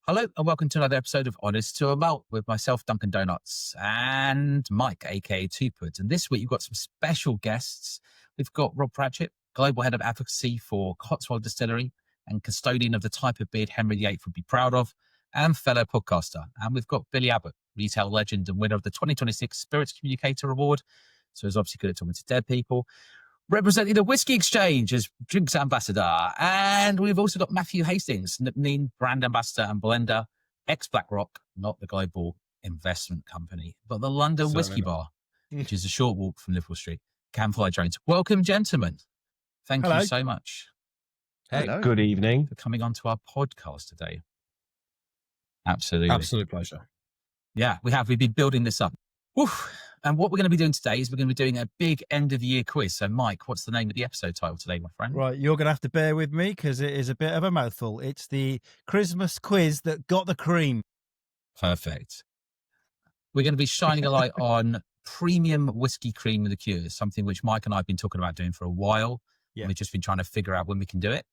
Hello and welcome to another episode of Honest to a Malt with myself, Duncan Donuts, and Mike, aka Tupud. And this week you've got some special guests. We've got Rob Patchett, Global Head of Advocacy for Cotswold Distillery and custodian of the type of beer Henry VIII would be proud of, and fellow podcaster. And we've got Billy Abbott, retail legend and winner of the 2026 Spirits Communicator Award. So he's obviously good at talking to dead people. Representing the Whisky Exchange as Drinks Ambassador. And we've also got Matthew Hastings, Nc'Nean brand ambassador and blender, ex-BlackRock, not the global investment company, but the London Whisky Bar, which is a short walk from Liverpool Street. Campfire Jones. Welcome, gentlemen. Thank you so much. Hey, good evening. For coming onto our podcast today. Absolutely. Absolute pleasure. Yeah, we've been building this up. Oof. And what we're going to be doing today is we're going to be doing a big end of year quiz. So, Mike, what's the name of the episode title today, my friend? Right, you're going to have to bear with me because it is a bit of a mouthful. It's the Christmas quiz that got the cream. Perfect. We're going to be shining a light on premium whiskey cream liqueurs, something which Mike and I have been talking about doing for a while. Yeah. We've just been trying to figure out when we can do it.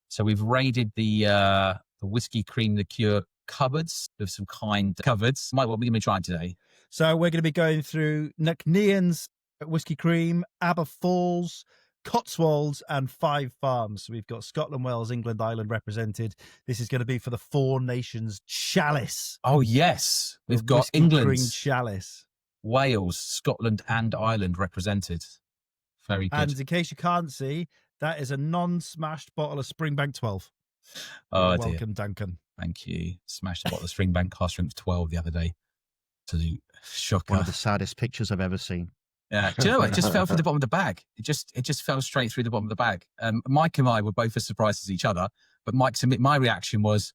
So we've raided the whiskey cream liqueur cupboards with some kind cupboards. Mike, what are we going to be trying today? So we're going to be going through Nc'Nean's whiskey cream, Aber Falls, Cotswolds, and 5 farms. So we've got Scotland, Wales, England, Ireland represented. This is going to be for the Four Nations chalice. Oh, yes. We've got England, chalice, Wales, Scotland, and Ireland represented. Very good. And in case you can't see, that is a non-smashed bottle of Springbank 12. Oh, welcome, Duncan. Thank you. Smashed a bottle of Springbank Cast Strength 12 the other day. Absolute shocker. One of the saddest pictures I've ever seen. Yeah. Do you know what? It just fell through the bottom of the bag. It just fell straight through the bottom of the bag. Mike and I were both as surprised as each other, but my reaction was,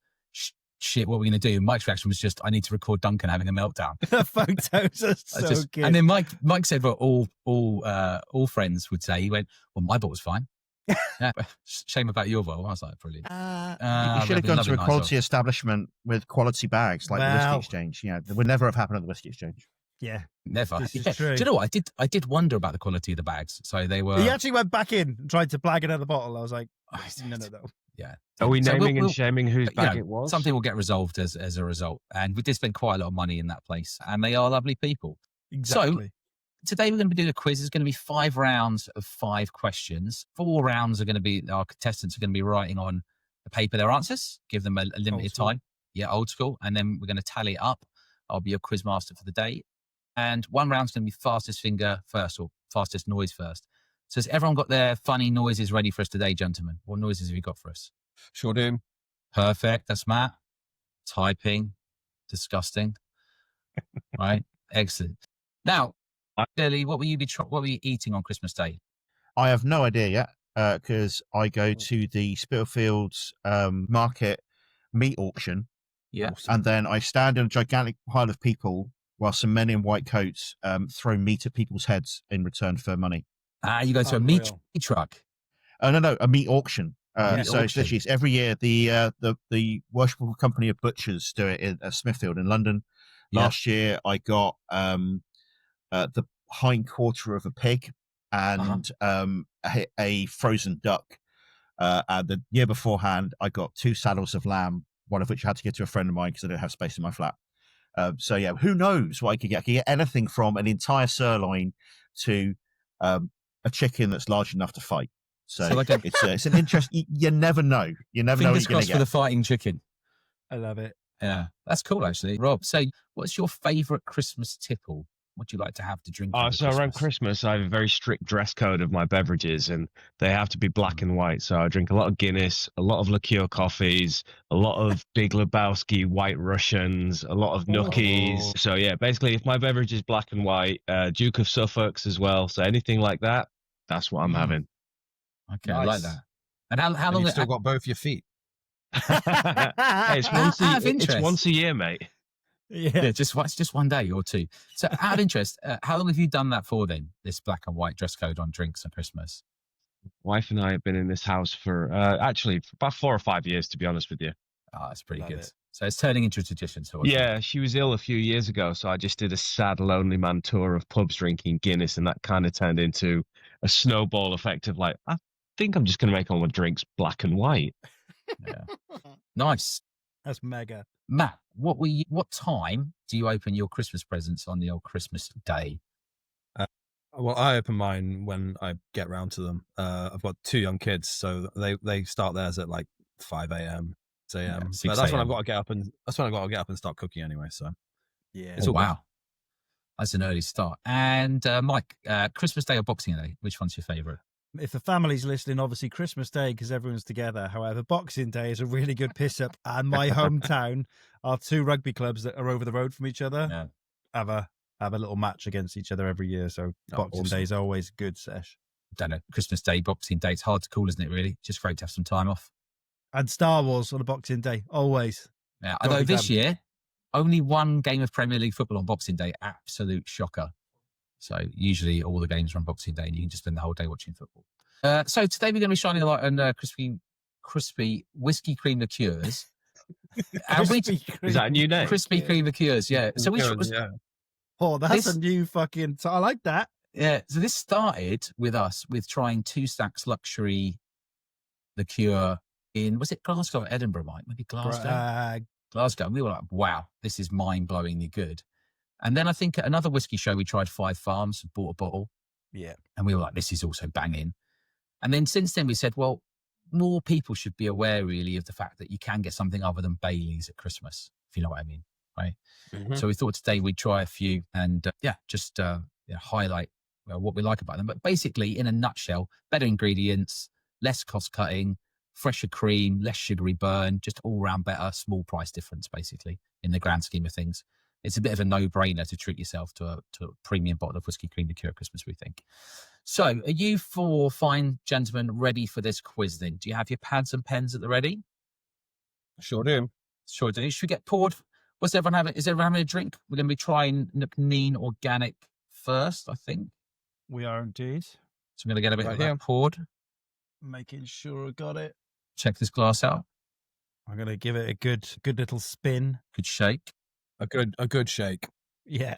shit, what are we going to do? Mike's reaction was just, I need to record Duncan having a meltdown. The photos are so good. And then Mike said what all friends would say. He went, well, my bottle's fine. Yeah, shame about your bottle. I was like, brilliant. You should have gone to a quality establishment with quality bags like the Whisky Exchange. Yeah, that would never have happened at the Whisky Exchange. Yeah, never. This is true. Do you know what? I did wonder about the quality of the bags. So they were. He actually went back in and tried to blag another bottle. I was like, no. Yeah. Are we naming and shaming whose bag it was? Something will get resolved as a result. And we did spend quite a lot of money in that place. And they are lovely people. Exactly. So today we're going to be doing a quiz. It's going to be 5 rounds of 5 questions. 4 rounds are going to be, our contestants are going to be writing on the paper their answers, give them a limited time. Yeah, old school. And then we're going to tally it up. I'll be your quizmaster for the day. And 1 round's going to be fastest finger first or fastest noise first. So has everyone got their funny noises ready for us today, gentlemen? What noises have you got for us? Sure do. Perfect. That's Matt. Typing. Disgusting. Right. Excellent. Now, Billy, what will you eating on Christmas Day? I have no idea yet because I go to the Spitalfields market meat auction. Yeah. And then I stand in a gigantic pile of people while some men in white coats throw meat at people's heads in return for money. You go to a meat truck? No, a meat auction. It's every year the worshipful company of butchers do it at Smithfield in London. Last year I got the hind quarter of a pig and a frozen duck. And the year beforehand, I got 2 saddles of lamb, one of which I had to give to a friend of mine because I didn't have space in my flat. Who knows what I could get? I could get anything from an entire sirloin to a chicken that's large enough to fight. So like it's an interest. You never know. You never know what you're going to get. For the fighting chicken. I love it. Yeah, that's cool, actually. Rob, so what's your favourite Christmas tipple? What do you like to have to drink? So around Christmas, I have a very strict dress code of my beverages, and they have to be black and white. So I drink a lot of Guinness, a lot of liqueur coffees, a lot of Big Lebowski White Russians, a lot of Nookies. So yeah, basically, if my beverage is black and white, Duke of Suffolk's as well. So anything like that, that's what I'm having. Okay, nice. I like that. And how long? You've still got both your feet. Hey, it's once a year, mate. Yeah, it's just one day or 2. So out of interest, how long have you done that for then, this black and white dress code on drinks and Christmas? Wife and I have been in this house for actually for about 4 or 5 years, to be honest with you. Oh, that's pretty good. So it's turning into a tradition. So yeah, she was ill a few years ago, so I just did a sad, lonely man tour of pubs drinking Guinness, and that kind of turned into a snowball effect of like, I think I'm just going to make all my drinks black and white. Yeah. Nice. That's mega. Matt, what time do you open your Christmas presents on the old Christmas day? Well, I open mine when I get round to them. I've got 2 young kids, so they start theirs at like 5 a.m., 6 a.m. Yeah, 6 but that's when I've a.m. got to get up and start cooking anyway. So Yeah. It's all good. Wow. That's an early start. And Mike, Christmas Day or Boxing Day? Which one's your favourite? If the family's listening, obviously Christmas Day because everyone's together. However, Boxing Day is a really good piss up. And my hometown are 2 rugby clubs that are over the road from each other. Yeah. Have a little match against each other every year. So Boxing Day is always good sesh. Don't know. Christmas Day, Boxing Day. It's hard to call, isn't it, really? Just great to have some time off. And Star Wars on a Boxing Day, always. Yeah. Although this year, only 1 game of Premier League football on Boxing Day. Absolute shocker. So usually all the games are on Boxing Day and you can just spend the whole day watching football. So today we're going to be shining a light on crispy whiskey cream liqueurs. Is that a new name? Crispy cream liqueurs, yeah. So Oh, that's a new fucking... I like that. Yeah, so this started with us with trying 2 Stacks luxury liqueur in, was it Glasgow or Edinburgh, Mike? Maybe Glasgow? Glasgow. And we were like, wow, this is mind-blowingly good. And then I think at another whiskey show, we tried 5 Farms, bought a bottle. Yeah. And we were like, this is also banging. And then since then we said, well, more people should be aware really of the fact that you can get something other than Baileys at Christmas, if you know what I mean, right? Mm-hmm. So we thought today we'd try a few and just highlight what we like about them. But basically, in a nutshell, better ingredients, less cost cutting, fresher cream, less sugary burn, just all round better, small price difference basically in the grand scheme of things. It's a bit of a no-brainer to treat yourself to a premium bottle of whiskey cream liqueur at Christmas, we think. So are you 4 fine gentlemen ready for this quiz then? Do you have your pads and pens at the ready? Sure do. Sure do. Should we get poured? Is everyone having a drink? We're going to be trying Nc'Nean organic first, I think. We are indeed. So I'm going to get a bit of that poured. Making sure I got it. Check this glass out. I'm going to give it a good little spin. Good shake. A good shake. Yeah.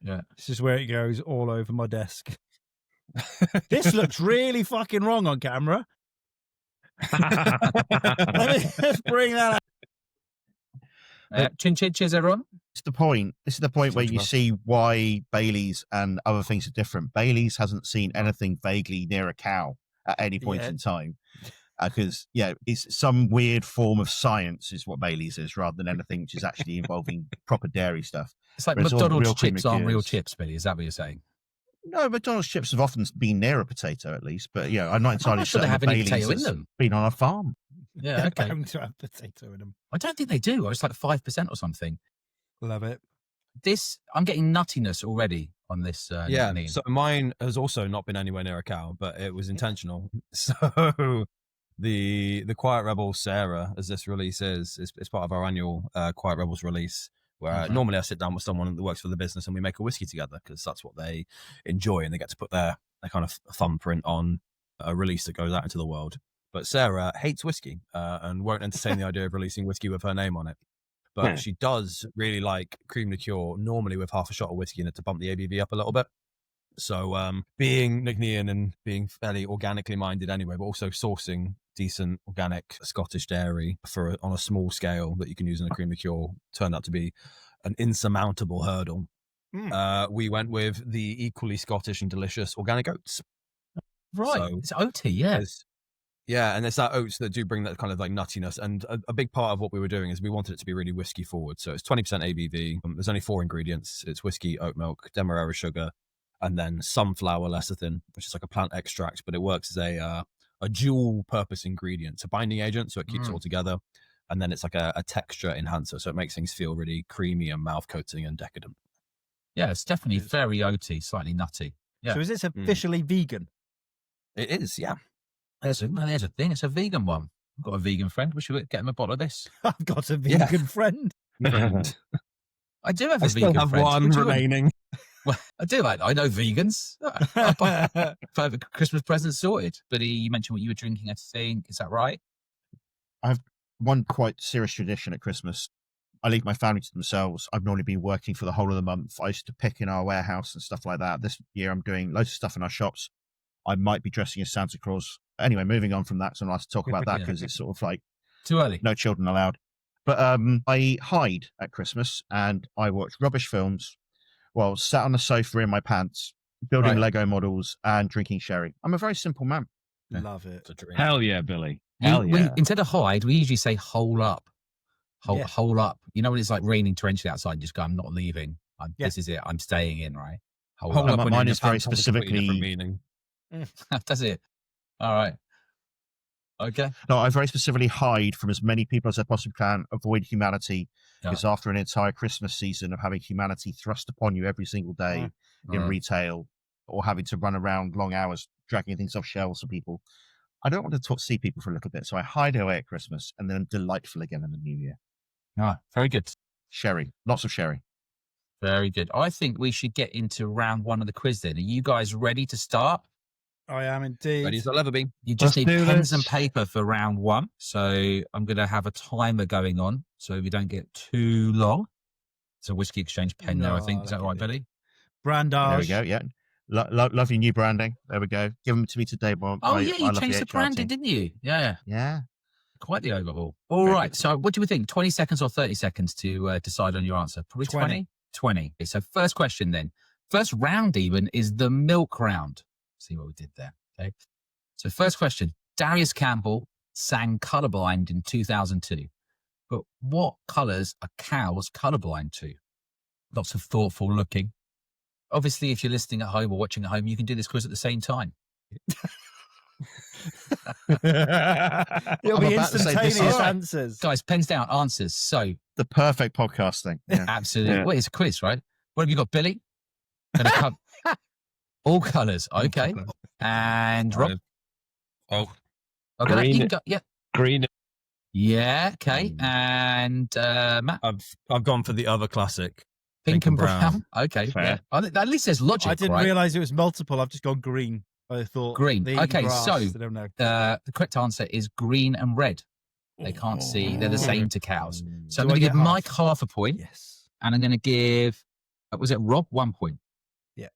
Yeah. This is where it goes all over my desk. This looks really fucking wrong on camera. Let's bring that up. Cheers, everyone. It's the point. This is the point where you see why Baileys and other things are different. Baileys hasn't seen anything vaguely near a cow at any point in time. Because, it's some weird form of science is what Baileys is, rather than anything which is actually involving proper dairy stuff. It's like McDonald's chips aren't real chips, Billy. Is that what you're saying? No, McDonald's chips have often been near a potato, at least. But, I'm not entirely sure certain they have any potato in has them. been on a farm. Yeah, okay. Bound to have potato in them. I don't think they do. It's like 5% or something. Love it. I'm getting nuttiness already on this. Nc'Nean. So mine has also not been anywhere near a cow, but it was intentional. So the Quiet Rebel Sarah, as this release is part of our annual Quiet Rebels release, where normally I sit down with someone that works for the business and we make a whiskey together because that's what they enjoy and they get to put their kind of thumbprint on a release that goes out into the world. But Sarah hates whiskey and won't entertain the idea of releasing whiskey with her name on it. But she does really like cream liqueur, normally with half a shot of whiskey in it to bump the ABV up a little bit. So being Nc'Nean and being fairly organically minded anyway, but also sourcing decent organic Scottish dairy on a small scale that you can use in a cream liqueur turned out to be an insurmountable hurdle. We went with the equally Scottish and delicious organic oats. Right, so it's oaty, yeah. Yeah, and it's that oats that do bring that kind of like nuttiness. And a big part of what we were doing is we wanted it to be really whiskey forward. So it's 20% ABV. There's only 4 ingredients. It's whiskey, oat milk, demerara sugar, and then sunflower lecithin, which is like a plant extract, but it works as a dual purpose ingredient. It's a binding agent, so it keeps it all together. And then it's like a texture enhancer, so it makes things feel really creamy and mouth coating and decadent. Yeah, it's definitely very oaty, slightly nutty. Yeah. So is this officially vegan? It is, yeah. There's a thing. It's a vegan one. I've got a vegan friend. We should get him a bottle of this. I've got a vegan friend. I do have a vegan friend. I still have one remaining. Well, I do. I know vegans. For Christmas presents sorted. But you mentioned what you were drinking, I think. Is that right? I have one quite serious tradition at Christmas. I leave my family to themselves. I've normally been working for the whole of the month. I used to pick in our warehouse and stuff like that. This year I'm doing loads of stuff in our shops. I might be dressing as Santa Claus. Anyway, moving on from that, so I'm allowed to talk about that because it's sort of like too early. No children allowed. But I hide at Christmas and I watch rubbish films while sat on the sofa in my pants, building Lego models and drinking sherry. I'm a very simple man. Love it. Hell yeah, Billy. Hell We, yeah. instead of hide, we usually say hole up. Yeah. Hole up. You know when it's like raining torrentially outside, you just go, I'm not leaving. This is it. I'm staying in, right? Hole Hold up. up when Mine you're in is your very pants holds a completely different specifically- meaning. That's it. All right. Okay. No, I very specifically hide from as many people as I possibly can, avoid humanity, because after an entire Christmas season of having humanity thrust upon you every single day in retail or having to run around long hours dragging things off shelves for people, I don't want to see people for a little bit. So I hide away at Christmas and then I'm delightful again in the new year. Very good. Sherry. Lots of sherry. Very good. I think we should get into round one of the quiz then. Are you guys ready to start? I am indeed. Ready as I'll ever be. You just Let's need do pens this. and paper for round one. So I'm going to have a timer going on so we don't get too long. It's a Whisky Exchange pen there, I No, think. Is that like right, it. Billy? Brandage. There we go. Yeah. Lovely new branding. There we go. Give them to me today, Bob. Oh, yeah, you changed the branding, didn't you? Yeah. Yeah. Quite the overhaul. All Very right. good. So what do we think? 20 seconds or 30 seconds to decide on your answer? Probably 20? 20. Okay, so first question then. First round even is the milk round. See what we did there. Okay. So first question. Darius Campbell sang Colourblind in 2002. But what colours are cows colourblind to? Lots of thoughtful looking. Obviously, if you're listening at home or watching at home, you can do this quiz at the same time. It'll I'm be about to say this instantaneous is- answers. Guys, pens down, answers. So The perfect podcasting. Yeah. absolutely. Yeah. Well, it's a quiz, right? What have you got, Billy? Gonna come. All colours. Okay. And Rob? Oh, Okay, Green. you can go. Yeah. Green. Yeah. Okay. And Matt? I've gone for the other classic. Pink and brown. Okay. Fair. Yeah. At least there's logic, I didn't right? realise it was multiple. I've just gone green. I thought Green. they eat Okay, grass, so, they don't know. The correct answer is green and red. They can't see. They're the same to cows. So I'm Do I going to give get half? Mike half a point, Yes. and I'm going to give, was it Rob 1 point? Yeah.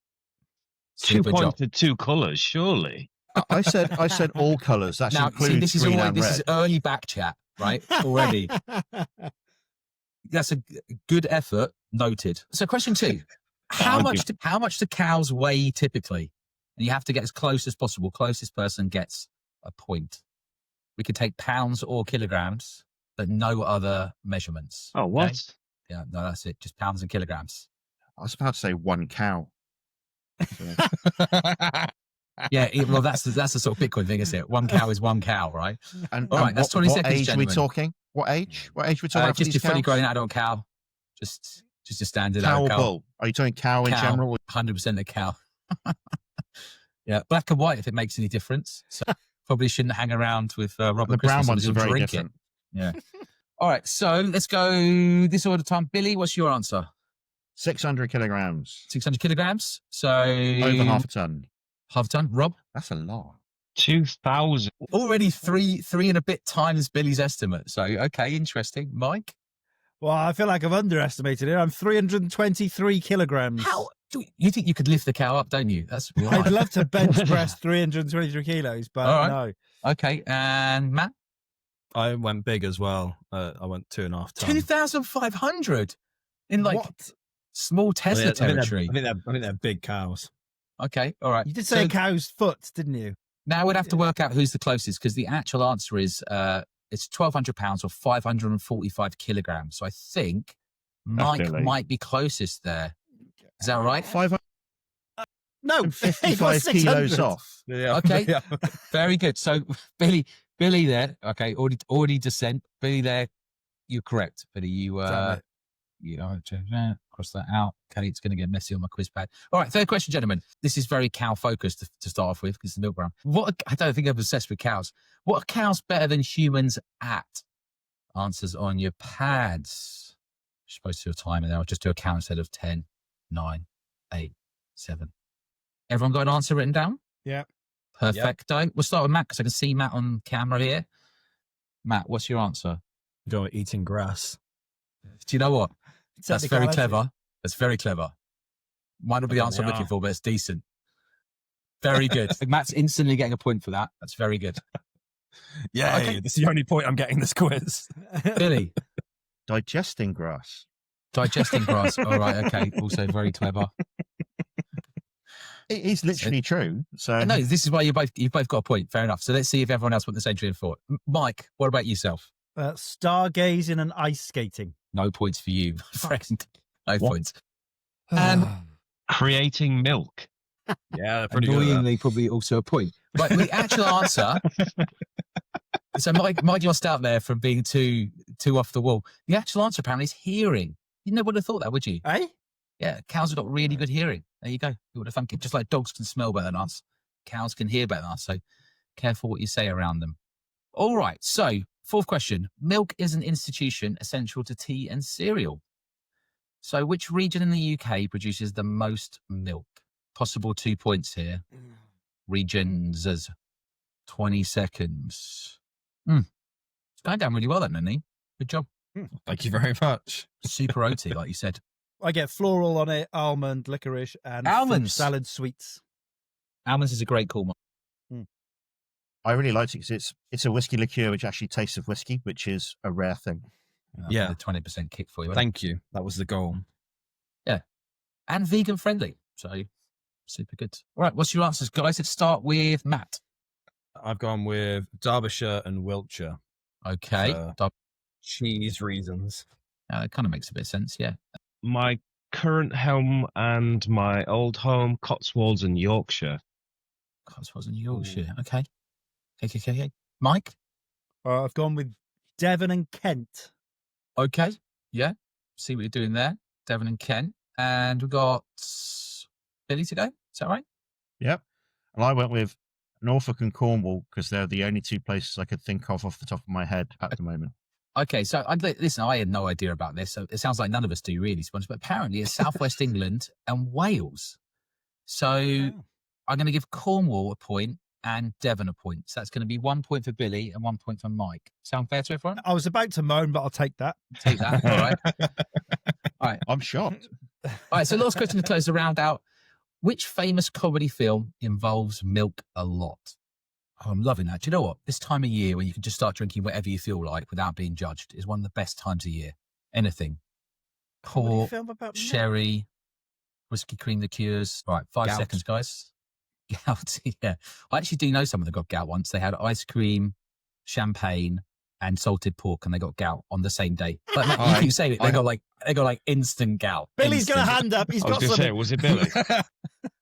2 Super points job. to 2 colours, surely. I said all colours. That Now, includes see, this is green already, and this red. is early back chat, right? Already. That's a good effort. Noted. So question 2. How much do cows weigh typically? And you have to get as close as possible. Closest person gets a point. We could take pounds or kilograms, but no other measurements. Oh, what? Okay? Yeah, no, that's it. Just pounds and kilograms. I was about to say one cow. Yeah, well, that's the sort of Bitcoin thing, isn't it? 1 cow is 1 cow, right? And, All right, that's 20 what seconds, age are we gentlemen. talking? What age? What age are we talking about? for Just these your fully cows? grown adult cow. Just a standard Cow or adult cow. bull? Are you talking cow in Cow. general? 100% a cow. Yeah, black and white if it makes any difference. So probably shouldn't hang around with Robert The brown Christmas ones are until very drink different. It. Yeah. All right, so let's go this order time. Billy, what's your answer? 600 kilograms. 600 kilograms. So Over half a ton. half a ton. Rob, That's a lot. 2,000. already three and a bit times Billy's estimate. So okay, interesting. Mike, Well, I feel like I've underestimated it. I'm 323 kilograms. how you think you could lift the cow up? Don't you? That's I'd right. love to bench press 323 kilos, but All right. no. Okay, and Matt, I went big as well. I went 2.5 tons. 2,500 in like What? small Tesla territory. I think they're big cows. Okay, all right. You did say So a cow's foot, didn't you? now we'd have to work out who's the closest because the actual answer is it's 1,200 pounds or 545 kilograms. So I think Mike Billy. might be closest there. Is that right? No, 555 kilos 600. off. Yeah. Okay. Yeah. Very good. So Billy there. Okay, already descent. Billy there. You're correct. Billy, you Damn it. cross that out. Okay, it's going to get messy on my quiz pad. All right, third question, gentlemen. This is very cow focused to start off with because it's the milk brown. I don't think I'm obsessed with cows. What are cows better than humans at? Answers on your pads. You're supposed to do a timer there. I'll just do a count instead of 10, 9, 8, 7. Everyone got an answer written down? Yeah. Perfecto. We'll start with Matt because I can see Matt on camera here. Matt, what's your answer? Go eating grass. Do you know what? That's very Technicality. clever. That's very clever. Might not be the answer I'm looking for, but it's decent. Very good. Matt's instantly getting a point for that. That's very good. Yeah, Okay. this is the only point I'm getting this quiz. Billy, Digesting grass. Digesting grass. All right. Okay. Also very clever. It is literally true. So No, this is why you've both got a point. Fair enough. So let's see if everyone else went the same train of thought. Mike, what about yourself? Stargazing and ice skating. No points for you, my friend. No points. And Creating milk. Yeah, pretty good. annoyingly, probably also a point. Right, the actual answer. So Mike lost out there from being too off the wall. The actual answer apparently is hearing. You never would have thought that, would you? Eh? Yeah, cows have got really good hearing. There you go. You would have thunk it. Just like dogs can smell better than us, cows can hear better than us. So careful what you say around them. All right. So 4th question. Milk is an institution essential to tea and cereal. So which region in the UK produces the most milk? Possible 2 points here. Regions as 20 seconds. It's going down really well, then, Nc'Nean. Good job. Thank you very much. Super oaty, like you said. I get floral on it, almond, licorice, and Almonds. salad sweets. Almonds is a great call, Mike. I really liked it because it's a whiskey liqueur which actually tastes of whiskey, which is a rare thing. Yeah. The 20% kick for you. Thank you. That was the goal. Yeah. And vegan friendly. So super good. All right. What's your answers, guys? Let's start with Matt. I've gone with Derbyshire and Wiltshire. Okay. Cheese reasons. That kind of makes a bit of sense. Yeah. My current home and my old home, Cotswolds and Yorkshire. Cotswolds and Yorkshire. Okay. Okay. Mike? I've gone with Devon and Kent. Okay. Yeah. See what you're doing there. Devon and Kent. And we've got Billy to go. Is that right? Yep. And I went with Norfolk and Cornwall because they're the only 2 places I could think of off the top of my head at the moment. Okay, so listen, I had no idea about this. So it sounds like none of us do really, to be honest, but apparently it's Southwest England and Wales. So I'm going to give Cornwall a point and Devon a point. So that's going to be 1 point for Billy and 1 point for Mike. Sound fair to everyone? I was about to moan, but I'll take that. Take that. All right. All right. I'm shocked. All right. So last question to close the round out. Which famous comedy film involves milk a lot? Oh, I'm loving that. Do you know what? This time of year when you can just start drinking whatever you feel like without being judged is one of the best times of year. Anything. Port, sherry, whiskey cream liqueurs. All right, 5 seconds, guys. Gout, yeah. I actually do know someone that got gout once. They had ice cream, champagne, and salted pork, and they got gout on the same day. But you keep saying it. They got like instant gout. Billy's got a hand up. He's got something. Was it Billy?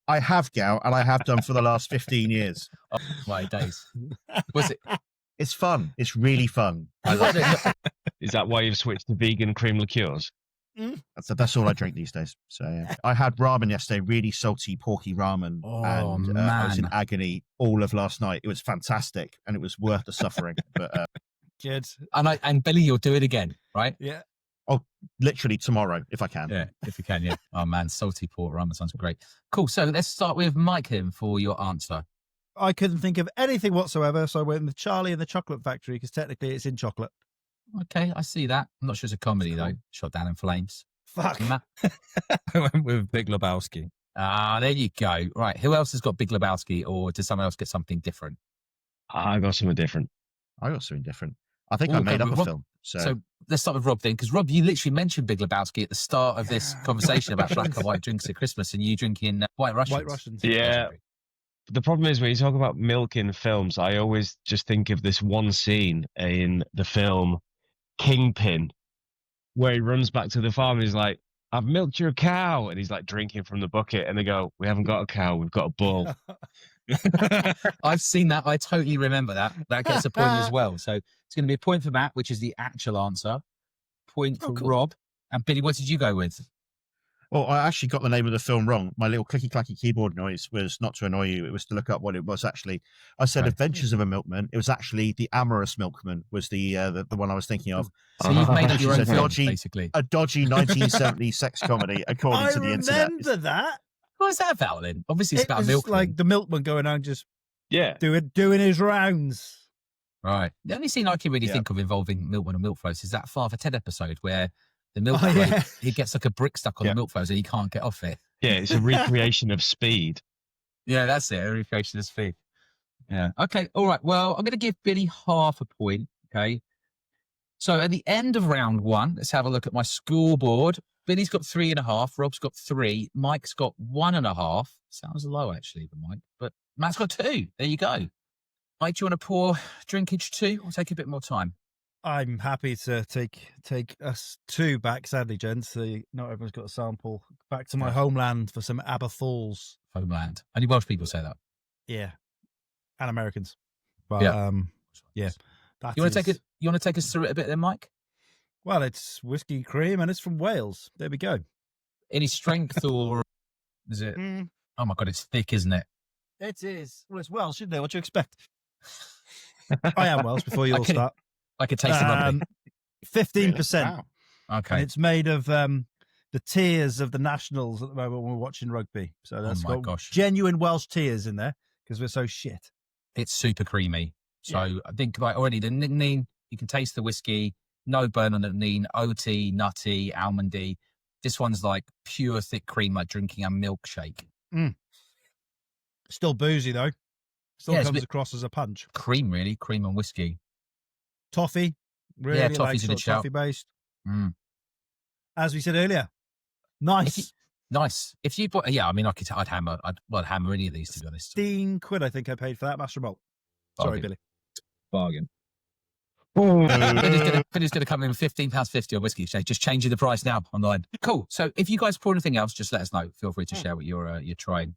I have gout, and I have done for the last 15 years. Oh, my days. Was it? It's fun. It's really fun. Is that why you've switched to vegan cream liqueurs? That's all I drink these days. So yeah. I had ramen yesterday, really salty, porky ramen, and I was in agony all of last night. It was fantastic, and it was worth the suffering. But good. And Billy, you'll do it again, right? Yeah. Oh, literally tomorrow, if I can. Yeah, if you can, yeah. Oh, man, salty pork ramen sounds great. Cool. So let's start with Mike here for your answer. I couldn't think of anything whatsoever, so I went with Charlie and the Chocolate Factory because technically it's in chocolate. Okay, I see that. I'm not sure it's a comedy, though. Shot down in flames. Fuck. I went with Big Lebowski. Ah, there you go. Right. Who else has got Big Lebowski, or does someone else get something different? I got something different. I got something different. I think I made up a film. So let's start with Rob then, because Rob, you literally mentioned Big Lebowski at the start of this conversation about black and white drinks at Christmas, and you drinking White Russians. White Russians. Yeah. The problem is when you talk about milk in films, I always just think of this one scene in the film Kingpin, where he runs back to the farm and he's like, "I've milked your cow," and he's like drinking from the bucket, and they go, "We haven't got a cow, we've got a bull." I've seen that. I totally remember that. That gets a point as well. So it's going to be a point for Matt, which is the actual answer. Point for Rob. And Billy, what did you go with? Well, I actually got the name of the film wrong. My little clicky-clacky keyboard noise was not to annoy you. It was to look up what it was actually. I said Adventures of a Milkman. It was actually The Amorous Milkman was the one I was thinking of. So you've made up your own film, basically. A dodgy 1970s sex comedy, according to the internet. I remember that. What was that about then? Obviously, it's about milk. Like the milkman going on just doing his rounds. Right. The only scene I can really think of involving milkman and milk floats is that Father Ted episode where the milk float, he gets like a brick stuck on the milk float and he can't get off it. Yeah, it's a recreation of Speed. Yeah, that's it. A recreation of Speed. Yeah. Okay. All right. Well, I'm going to give Billy half a point. Okay. So at the end of round 1, let's have a look at my scoreboard. Billy's got 3.5. Rob's got 3. Mike's got 1.5. Sounds low, actually, for Mike. But Matt's got 2. There you go. Mike, do you want to pour drinkage 2 or take a bit more time? I'm happy to take us 2 back, sadly, gents. Not everyone's got a sample. Back to my homeland for some Aber Falls. Homeland. Only Welsh people say that. Yeah. And Americans. But, Yeah. yeah. You want to take us through it a bit then, Mike? Well, it's whiskey cream and it's from Wales. There we go. Any strength or is it? Oh my God, it's thick, isn't it? It is. Well, it's Welsh, isn't it? What do you expect? I am Welsh before you all start. I could taste the rugby. 15%. Wow. Okay. And it's made of the tears of the nationals at the moment when we're watching rugby. So that's got genuine Welsh tears in there because we're so shit. It's super creamy. So I think like already the Nc'Nean, you can taste the whiskey, no burn on the Nc'Nean, oaty, nutty, almondy. This one's like pure thick cream, like drinking a milkshake. Still boozy though. Still comes across as a punch. Cream, really. Cream and whiskey. Toffee. Really yeah, toffee's a good shout. Toffee based. As we said earlier. Nice. Nice. If you bought, I mean, I'd hammer any of these, to be honest. £15 I think I paid for that, Master Malt. Sorry, Billy. Bargain. Billy's going to come in with £15.50 on Whisky Exchange, just changing the price now online. Cool. So if you guys pour anything else, just let us know. Feel free to share what you're trying.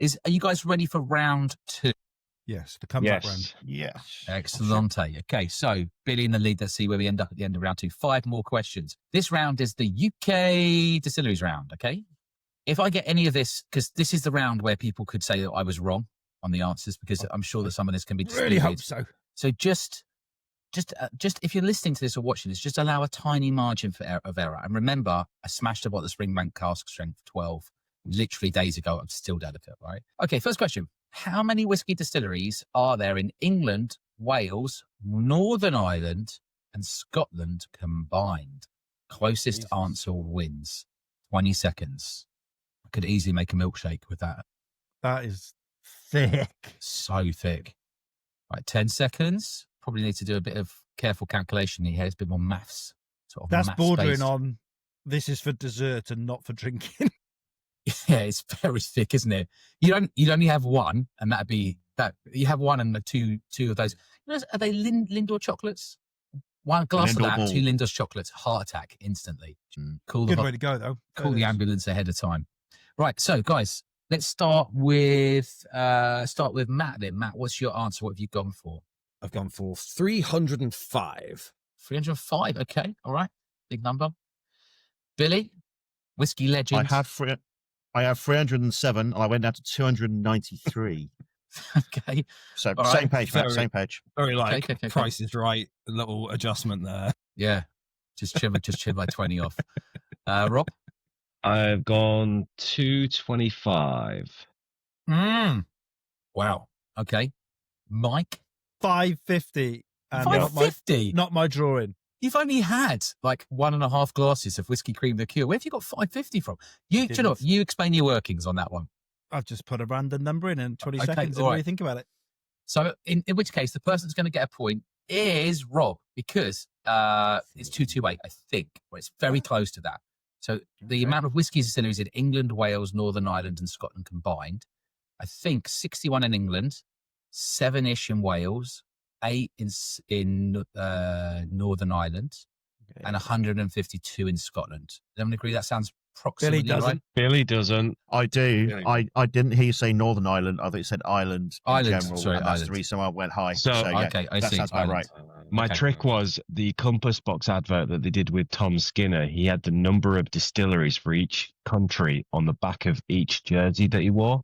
Are you guys ready for round 2? Yes, the comeback round. Yes. Excellent. Okay, so Billy in the lead. Let's see where we end up at the end of round 2. 5 more questions. This round is the UK distilleries round, okay? If I get any of this, because this is the round where people could say that I was wrong on the answers, because I'm sure that some of this can be disputed. Really hope so. So just if you're listening to this or watching this, just allow a tiny margin of error. And remember, I smashed a bottle of Springbank cask strength 12 literally days ago. I'm still delicate, right? Okay, first question. How many whiskey distilleries are there in England, Wales, Northern Ireland, and Scotland combined? Closest answer wins. 20 seconds. I could easily make a milkshake with that. That is thick. So thick. Right, 10 seconds. Probably need to do a bit of careful calculation here. It's a bit more maths. That's bordering on this is for dessert and not for drinking. Yeah, it's very thick, isn't it? You'd only have one, and that'd be that. You have one and the two of those. Are they Lindor chocolates? One glass of that, 2 Lindor's chocolates. Heart attack instantly. Good way to go, though. Call the ambulance ahead of time. Right, so guys, let's start with Matt. Then, Matt, what's your answer? What have you gone for? I've gone for 305. 305. Okay, all right, big number. Billy, Whisky Legend. I have 307, and I went down to 293. Okay. So all same right. page, Matt, same page. Very Price is Right. A little adjustment there. Yeah. Just chill by 20 off. Rob? I've gone 225. Wow. Okay. Mike? 550. And 550? Not my drawing. You've only had like 1.5 glasses of whiskey cream liqueur. Where have you got 550 from? You explain your workings on that one. I've just put a random number in 20 seconds and really think about it. So in which case, the person that's going to get a point is Rob, because it's 228, I think. Well, it's very close to that. So the amount of whiskey distilleries in England, Wales, Northern Ireland and Scotland combined, I think 61 in England, 7-ish in Wales, 8 in Northern Ireland, and 152 in Scotland. Does everyone agree that sounds approximately right? Billy doesn't. I do. I didn't hear you say Northern Ireland. I thought you said Ireland in general. Sorry, and that's the reason I went high. So okay, I that see. sounds about right. My trick was the Compass Box advert that they did with Tom Skinner. He had the number of distilleries for each country on the back of each jersey that he wore.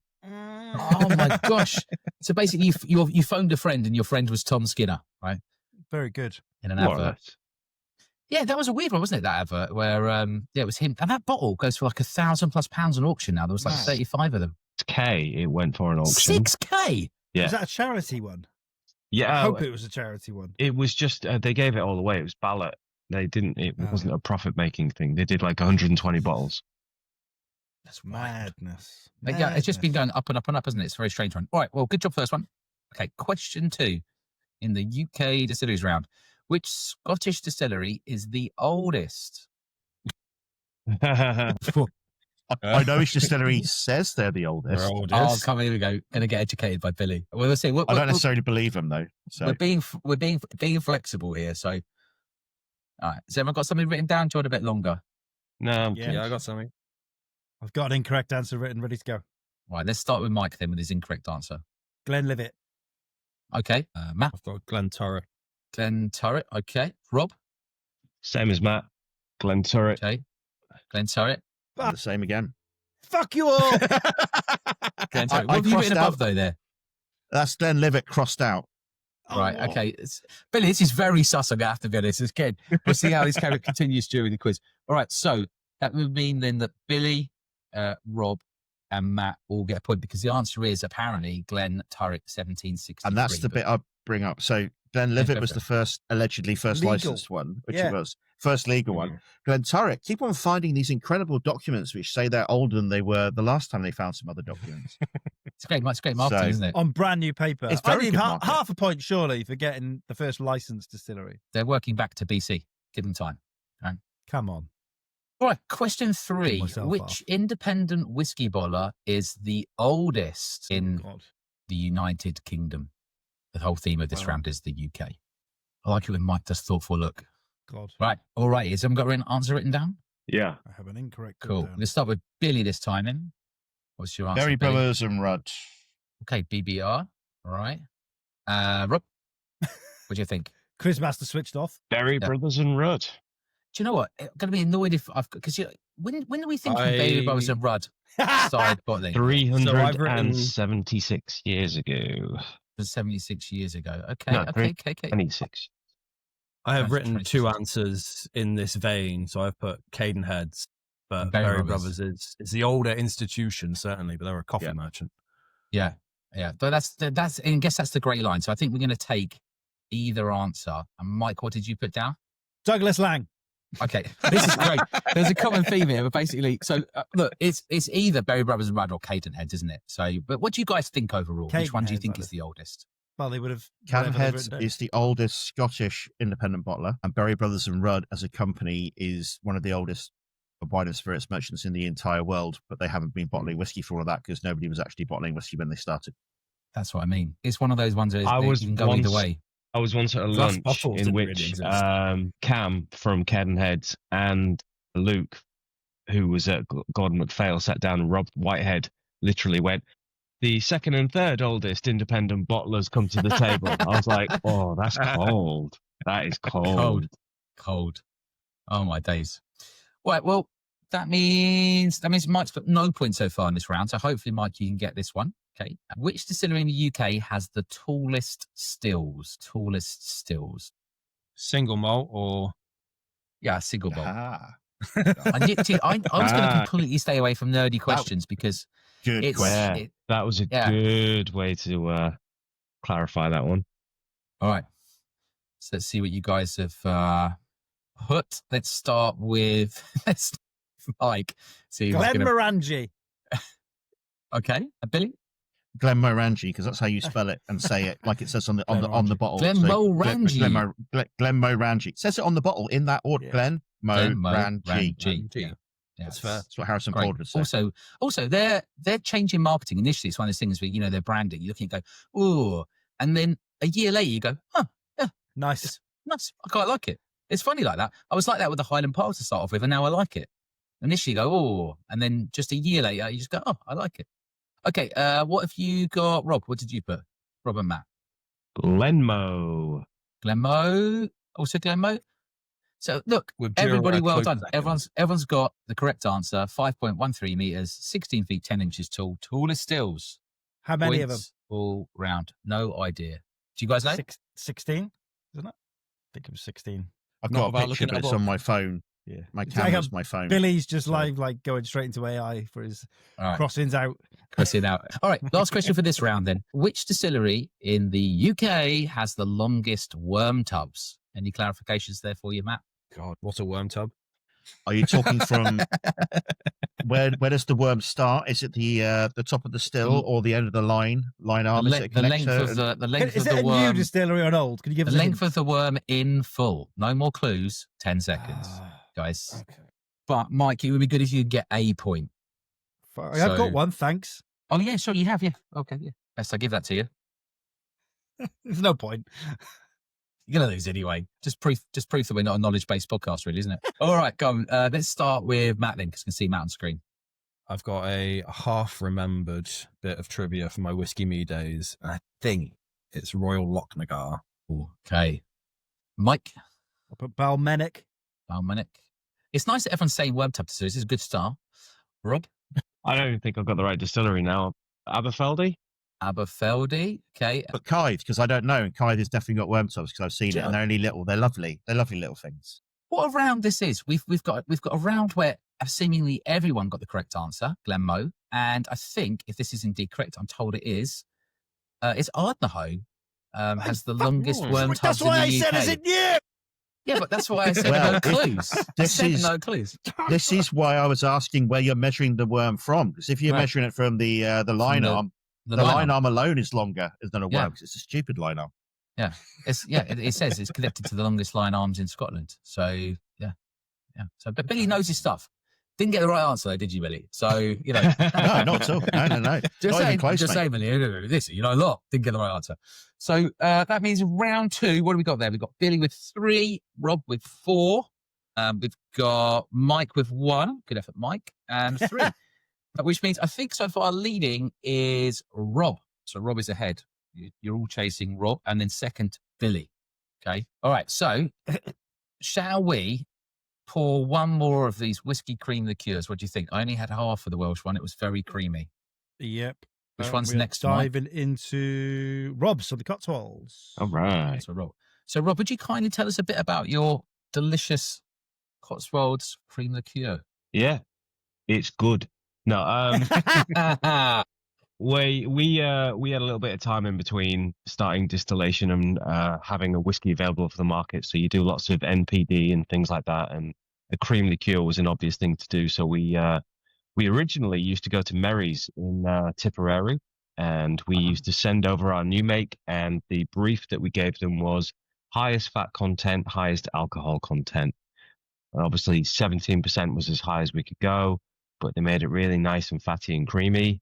Oh my gosh! So basically, you phoned a friend, and your friend was Tom Skinner, right? Very good. In an advert. Yeah, that was a weird one, wasn't it? That advert where it was him, and that bottle goes for like £1,000+ on auction now. There was like 35 of them. 6K it went for an auction. 6K. Yeah. Was that a charity one? Yeah, I hope it was a charity one. It was just they gave it all away. It was ballot. They didn't. It wasn't a profit making thing. They did like 120 bottles. That's madness. Yeah, it's just been going up and up and up, hasn't it? It's a very strange one. All right, well, good job, first one. Okay, question 2 in the UK distilleries round. Which Scottish distillery is the oldest? I know each distillery says they're the oldest. Oh, come on, here we go. Gonna get educated by Billy. Well, let's see. I don't necessarily believe them though. So we're being flexible here. So, all right. Has everyone got something written down? Do you want a bit longer? No, Yeah, I got something. I've got an incorrect answer written, ready to go. Right, let's start with Mike then with his incorrect answer. Glenlivet. Okay, Matt. I've got Glenturret. Glenturret. Okay, Rob. same as Matt. Glenturret. Okay, Glenturret. the same again. Fuck you all. Glenturret. I What have you crossed written out- above though there? That's Glenlivet crossed out. Right, Oh. okay. Billy, this is very sus, I'm going to have to be honest. Again, we'll see how this character continues during the quiz. All right, so that would mean then that Billy, Rob, and Matt all get a point because the answer is apparently Glenturret 1763. And that's the bit I bring up. So Glenlivet was the first, allegedly first Legal. licensed one, which Yeah. it was. First legal one. Glenturret, keep on finding these incredible documents which say they're older than they were the last time they found some other documents. It's great marketing, So- isn't it? On brand new paper. It's I very need good marketing. half a point, surely, for getting the first licensed distillery. They're working back to BC. Give them time. Come on. All right, question 3. myself Which off. independent whiskey bottler is the oldest in God. the United Kingdom? The whole theme of this Wow. round is the UK. I like it when Mike does thoughtful look. God. Right, all right. Has everyone got an answer written down? Yeah. I have an incorrect. Cool. down. Let's start with Billy this time then. What's your answer? Berry Billy? Brothers and Rudd. Okay, BBR. All right. Rob, what do you think? Quizmaster switched off. Berry Yeah. Brothers and Rudd. Do you know what? I'm going to be annoyed if I've because when do we think Bailey I- Brothers and Rudd started bottling? 376 years ago. 76 years ago. Okay, No, okay. 26. I have That's written 26. 2 answers in this vein, so I've put Cadenheads, but Berry Berry Brothers. Brothers is the older institution, certainly, but they're a coffee Yeah. merchant. Yeah. But that's and I guess that's the grey line. So I think we're going to take either answer. And Mike, what did you put down? Douglas Lang. Okay, this is great. There's a common theme here, but basically, so look, it's either Berry Brothers and Rudd or Cadenheads, isn't it? So, but what do you guys think overall? Which one do you Cadenheads, think I is the oldest? Well, they would have. whatever they've Cadenheads written down. is the oldest Scottish independent bottler, and Berry Brothers and Rudd as a company is one of the oldest wine and spirits merchants in the entire world, but they haven't been bottling whiskey for all of that because nobody was actually bottling whiskey when they started. That's what I mean. It's one of those ones where I you was can go either once- way. I was once at a Glass lunch bottles in didn't really which exist. Cam from Cadenheads and Luke, who was at Gordon MacPhail, sat down and Rob Whitehead literally went, the second and third oldest independent bottlers come to the table. I was like, oh, that's cold. That is cold. Cold. Oh my days. Right. Well, that means Mike's got no points so far in this round. So hopefully, Mike, you can get this one. Okay. Which distillery in the UK has the tallest stills? Single malt or Yeah, single bolt. Ah, I was going to completely stay away from nerdy questions because good it's question. Yeah. That was a Yeah. good way to clarify that one. all right. So let's see what you guys have put. Let's start with Mike. See who's gonna- Glenmorangie. Okay, Billy. Glenmorangie, because that's how you spell it and say it, like it says on the bottle. Glenmorangie. Glenmorangie. It says it on the bottle in that order. Yeah. Glenmorangie. Yeah, That's fair. That's what Harrison Great. Ford would say. Also, they're changing marketing initially. It's one of those things where their branding. You look and you go, ooh, and then a year later you go, huh, Nice. nice. I quite like it. It's funny like that. I was like that with the Highland Pale to start off with, and now I like it. Initially, you go, oh, and then just a year later, you just go, oh, I like it. Okay, what have you got, Rob? What did you put? Rob and Matt. Glenmo. Glenmo. Also Glenmo. So look, With everybody, zero well close done. seconds. Everyone's got the correct answer. 5.13 meters, 16 feet 10 inches tall, tallest stills. How many of them? Points all round. No idea. Do you guys know? 16, isn't it? I think it was 16. I've Not got a without picture, looking but at a it's on book. my phone. Yeah. My It's like camera's a- my phone. Billy's just So- live, like going straight into AI for his All right. crossings out. Crossing out. All right. Last question for this round then. Which distillery in the UK has the longest worm tubs? Any clarifications there for you, Matt? God, what a worm tub. Are you talking from where does the worm start? Is it the top of the still or the end of the line arm? Is it a the length connector? of the length Is of it the a new worm. distillery or an old? Can you give The us a length hint? of the worm in full. No more clues. 10 seconds, guys. Okay. But Mike, it would be good if you could get a point. I've So- got one, thanks. Oh yeah, sure you have. Yeah. Okay. Yeah. Best I give that to you. There's no point. You're gonna lose anyway. Just proof that we're not a knowledge-based podcast, really, isn't it? All right, go on. Let's start with Matt then, because you can see Matt on screen. I've got a half-remembered bit of trivia from my Whiskey Me days, and I think it's Royal Lochnagar. Okay. Mike, I'll put Balmenic. Balmenic. It's nice that everyone's saying Wormtab so this is a good start. Rob, I don't even think I've got the right distillery now. Aberfeldy? Aberfeldy. Okay. But Kythe, because I don't know, and Kythe has definitely got worm tops because I've seen it, Yeah. and they're only little. They're lovely. They're lovely little things. What a round this is. We've got a round where seemingly everyone got the correct answer, Glenmo. And I think if this is indeed correct, I'm told it is. It's Ardnahoe has the longest worm tubs That's in why the I UK. said, is it new? Yeah, but that's why I said Well, no clues. this I said is- no clues. This is why I was asking where you're measuring the worm from. Because if you're Right. measuring it from the line the- arm, The the line line arm. arm alone is longer than a Yeah. worm because it's a stupid line arm. It says it's connected to the longest line arms in Scotland. So yeah. So, but Billy knows his stuff. Didn't get the right answer though, did you, Billy? So No, not at all. No. Just Not saying, even close, just mate. saying, Billy. Listen, you know a lot. Didn't get the right answer. So that means round two. What do we got there? We've got Billy with 3, Rob with 4. We've got Mike with 1. Good effort, Mike. And 3. Which means I think so far leading is Rob. So Rob is ahead. You're all chasing Rob, and then second Billy. Okay. All right. So shall we pour one more of these whiskey cream liqueurs? What do you think? I only had half of the Welsh one. It was very creamy. Yep. Which one's we're next, Mike? Diving into Rob's of the Cotswolds. All right. So Rob, would you kindly tell us a bit about your delicious Cotswolds cream liqueur? Yeah, it's good. No, we had a little bit of time in between starting distillation and having a whiskey available for the market. So you do lots of NPD and things like that, and a cream liqueur was an obvious thing to do. So we originally used to go to Merry's in Tipperary, and we used to send over our new make, and the brief that we gave them was highest fat content, highest alcohol content. And obviously 17% was as high as we could go, but they made it really nice and fatty and creamy.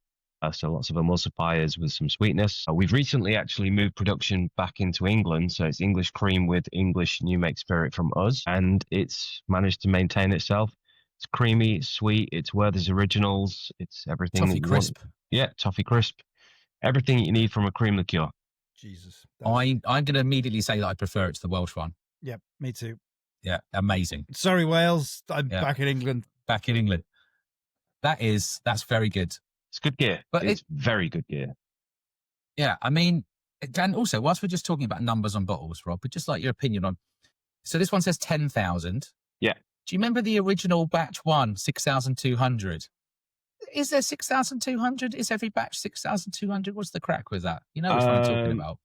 So lots of emulsifiers with some sweetness. We've recently actually moved production back into England. So it's English cream with English new make spirit from us. And it's managed to maintain itself. It's creamy, it's sweet, it's Werther's Originals. It's everything. Toffee crisp. Yeah, toffee crisp. Everything you need from a cream liqueur. Jesus. I'm going to immediately say that I prefer it to the Welsh one. Yep, me too. Yeah, amazing. Sorry, Wales. I'm Yeah. back in England. Back in England. That's very good. It's good gear. But It's very good gear. Yeah, I mean, and also, whilst we're just talking about numbers on bottles, Rob, but just like your opinion on, so this one says 10,000. Yeah. Do you remember the original batch one, 6,200? Is there 6,200? Is every batch 6,200? What's the crack with that? You know which one I'm talking about?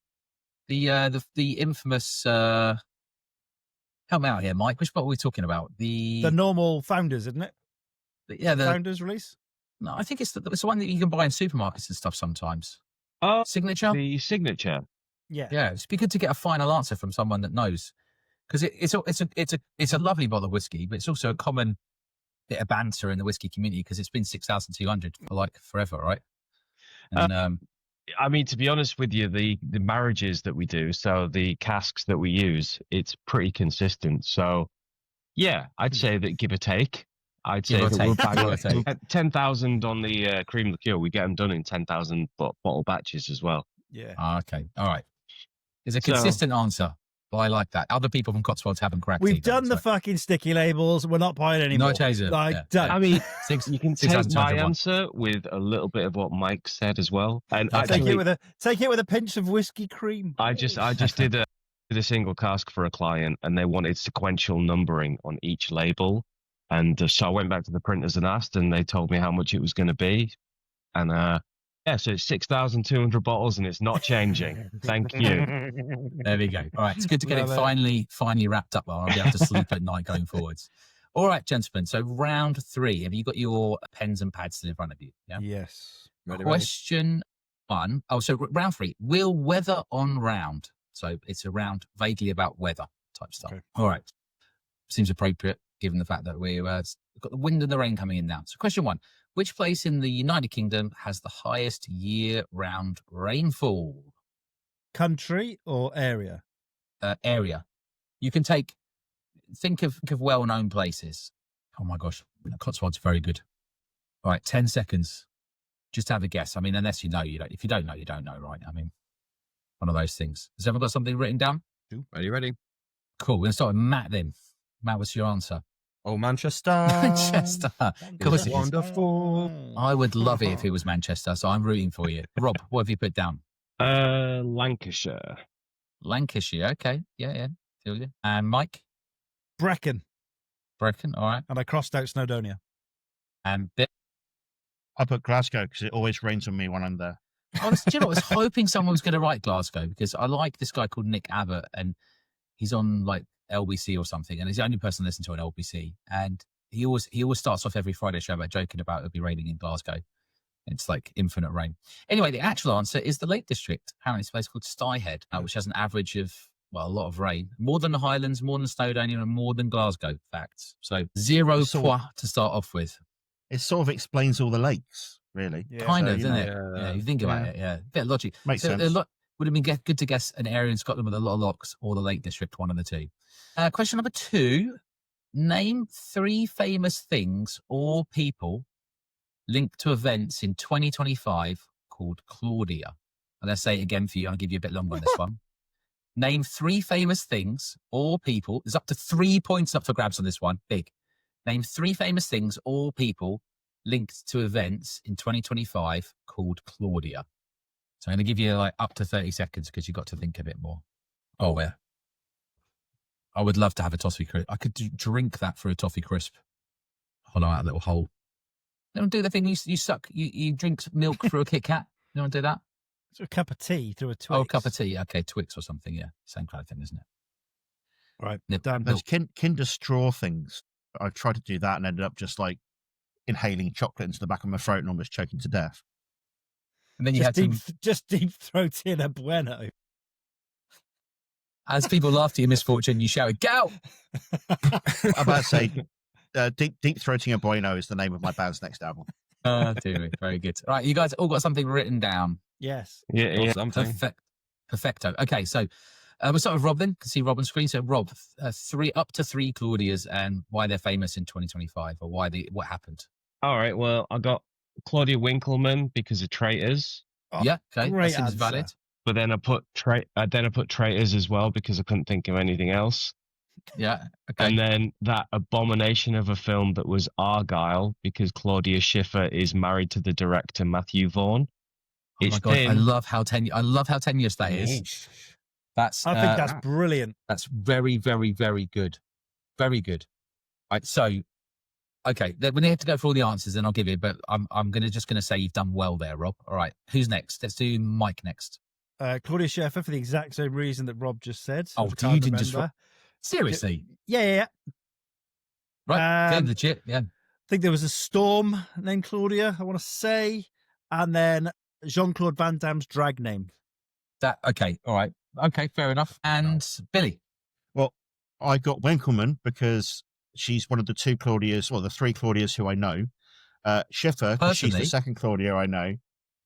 The infamous, help me out here, Mike. Which bottle are we talking about? The normal Founders, isn't it? The Founders release? no, I think it's the one that you can buy in supermarkets and stuff sometimes. Oh, Signature? the signature. Yeah. Yeah, it'd be good to get a final answer from someone that knows, because it's a lovely bottle of whiskey, but it's also a common bit of banter in the whiskey community because it's been 6,200 for like forever, right? And I mean, to be honest with you, the marriages that we do, so the casks that we use, it's pretty consistent. So, yeah, I'd say that give or take. I'd say Give or that we're take, give or bang take. at 10,000 on the cream liqueur. We get them done in 10,000 bottle batches as well. Yeah. okay, all right. It's a So- consistent answer, but I like that. Other people from Cotswolds haven't cracked. We've either, done the so- fucking sticky labels. We're not buying anymore. No chaser. I Yeah. don't. I mean, Six- you can take my 6,201. answer with a little bit of what Mike said as well. And Okay. take actually, it with a pinch of whiskey cream. I just did a single cask for a client, and they wanted sequential numbering on each label. And so I went back to the printers and asked, and they told me how much it was going to be. And yeah, so it's 6,200 bottles, and it's not changing. Thank you. There we go. All right, it's good to get it Love it. finally wrapped up. Well, I'll be able to sleep at night going forwards. All right, gentlemen. So round 3. Have you got your pens and pads still in front of you? Yeah. Yes. Question 1. Oh, so round 3. Will weather on round. So it's a round vaguely about weather type stuff. Okay. All right. Seems appropriate given the fact that we've got the wind and the rain coming in now. So question 1. Which place in the United Kingdom has the highest year-round rainfall? Country or area? Area. You can think of well-known places. Oh my gosh, Cotswolds are very good. All right, 10 seconds. Just have a guess. I mean, unless you know, you don't. If you don't know, you don't know, right? I mean, one of those things. Has everyone got something written down? Ready? Cool. We're going to start with Matt then. Matt, what's your answer? Oh, Manchester. Manchester. Of course it is. Wonderful. I would love it if it was Manchester, so I'm rooting for you. Rob, what have you put down? Lancashire. Lancashire. Okay. Yeah. Feel you. And Mike? Brecon. Brecon. All right. And I crossed out Snowdonia. And Bill? I put Glasgow because it always rains on me when I'm there. Do you know, I was hoping someone was going to write Glasgow because I like this guy called Nick Abbott and he's on like LBC or something, and he's the only person listening to an LBC. And he always starts off every Friday show by joking about it'll be raining in Glasgow. It's like infinite rain. Anyway, the actual answer is the Lake District. Apparently, it's a place called Styhead, which has an average of a lot of rain, more than the Highlands, more than Snowdonia, and more than Glasgow. Facts. So 0 points to start off with. It sort of explains all the lakes, really. Yeah. Kind of, you doesn't know, it? Yeah, you think about it. Yeah, bit of logic. Makes sense. Would have been good to guess an area in Scotland with a lot of locks or the Lake District, one of the two. Question number 2. Name 3 famous things or people linked to events in 2025 called Claudia. And I'll say it again for you. I'll give you a bit longer on this one. Name 3 famous things or people. There's up to 3 points up for grabs on this one. Big. Name 3 famous things or people linked to events in 2025 called Claudia. So I'm going to give you like up to 30 seconds because you've got to think a bit more. Oh, yeah. I would love to have a toffee crisp. I could drink that for a toffee crisp. Hollow out a little hole. You don't do the thing you suck. You drink milk through a Kit Kat. You don't do that? So a cup of tea through a Twix. Oh, a cup of tea. Okay, Twix or something. Yeah, same kind of thing, isn't it? Right. Nip. Those Kinder straw things. I've tried to do that and ended up just like inhaling chocolate into the back of my throat and almost choking to death. And then you just deep throating a Bueno. As people laughed at your misfortune, you shouted, "Get out!" I'm about to say, deep throating a Bueno is the name of my band's next album. Dear me. Very good. All right, you guys all got something written down. Yes. Yeah. Something. Perfecto. Okay, so we'll start with Rob then. You can see Rob on screen. So Rob, up to 3 Claudias and why they're famous in 2025 or what happened. All right. Well, I got Claudia Winkleman because of Traitors. Oh, yeah. Okay. great That seems answer. valid. But then I put Traitors as well because I couldn't think of anything else. Yeah. Okay. And then that abomination of a film that was Argyle because Claudia Schiffer is married to the director Matthew Vaughn. Oh my God, I love how tenuous that is. I think that's brilliant. That's very, very, very good. Very good. Right. So, okay, we need to go for all the answers, and I'll give you. But I'm just gonna say you've done well there, Rob. All right. Who's next? Let's do Mike next. Claudia Schiffer for the exact same reason that Rob just said. Oh, you didn't just seriously? Yeah. Right. Okay, legit. Yeah. I think there was a storm named Claudia, I want to say, and then Jean-Claude Van Damme's drag name. That okay. All right. Okay. Fair enough. And Billy. Well, I got Winkleman because she's one of the 2 Claudias, or the 3 Claudias who I know. Schiffer, because she's the second Claudia I know.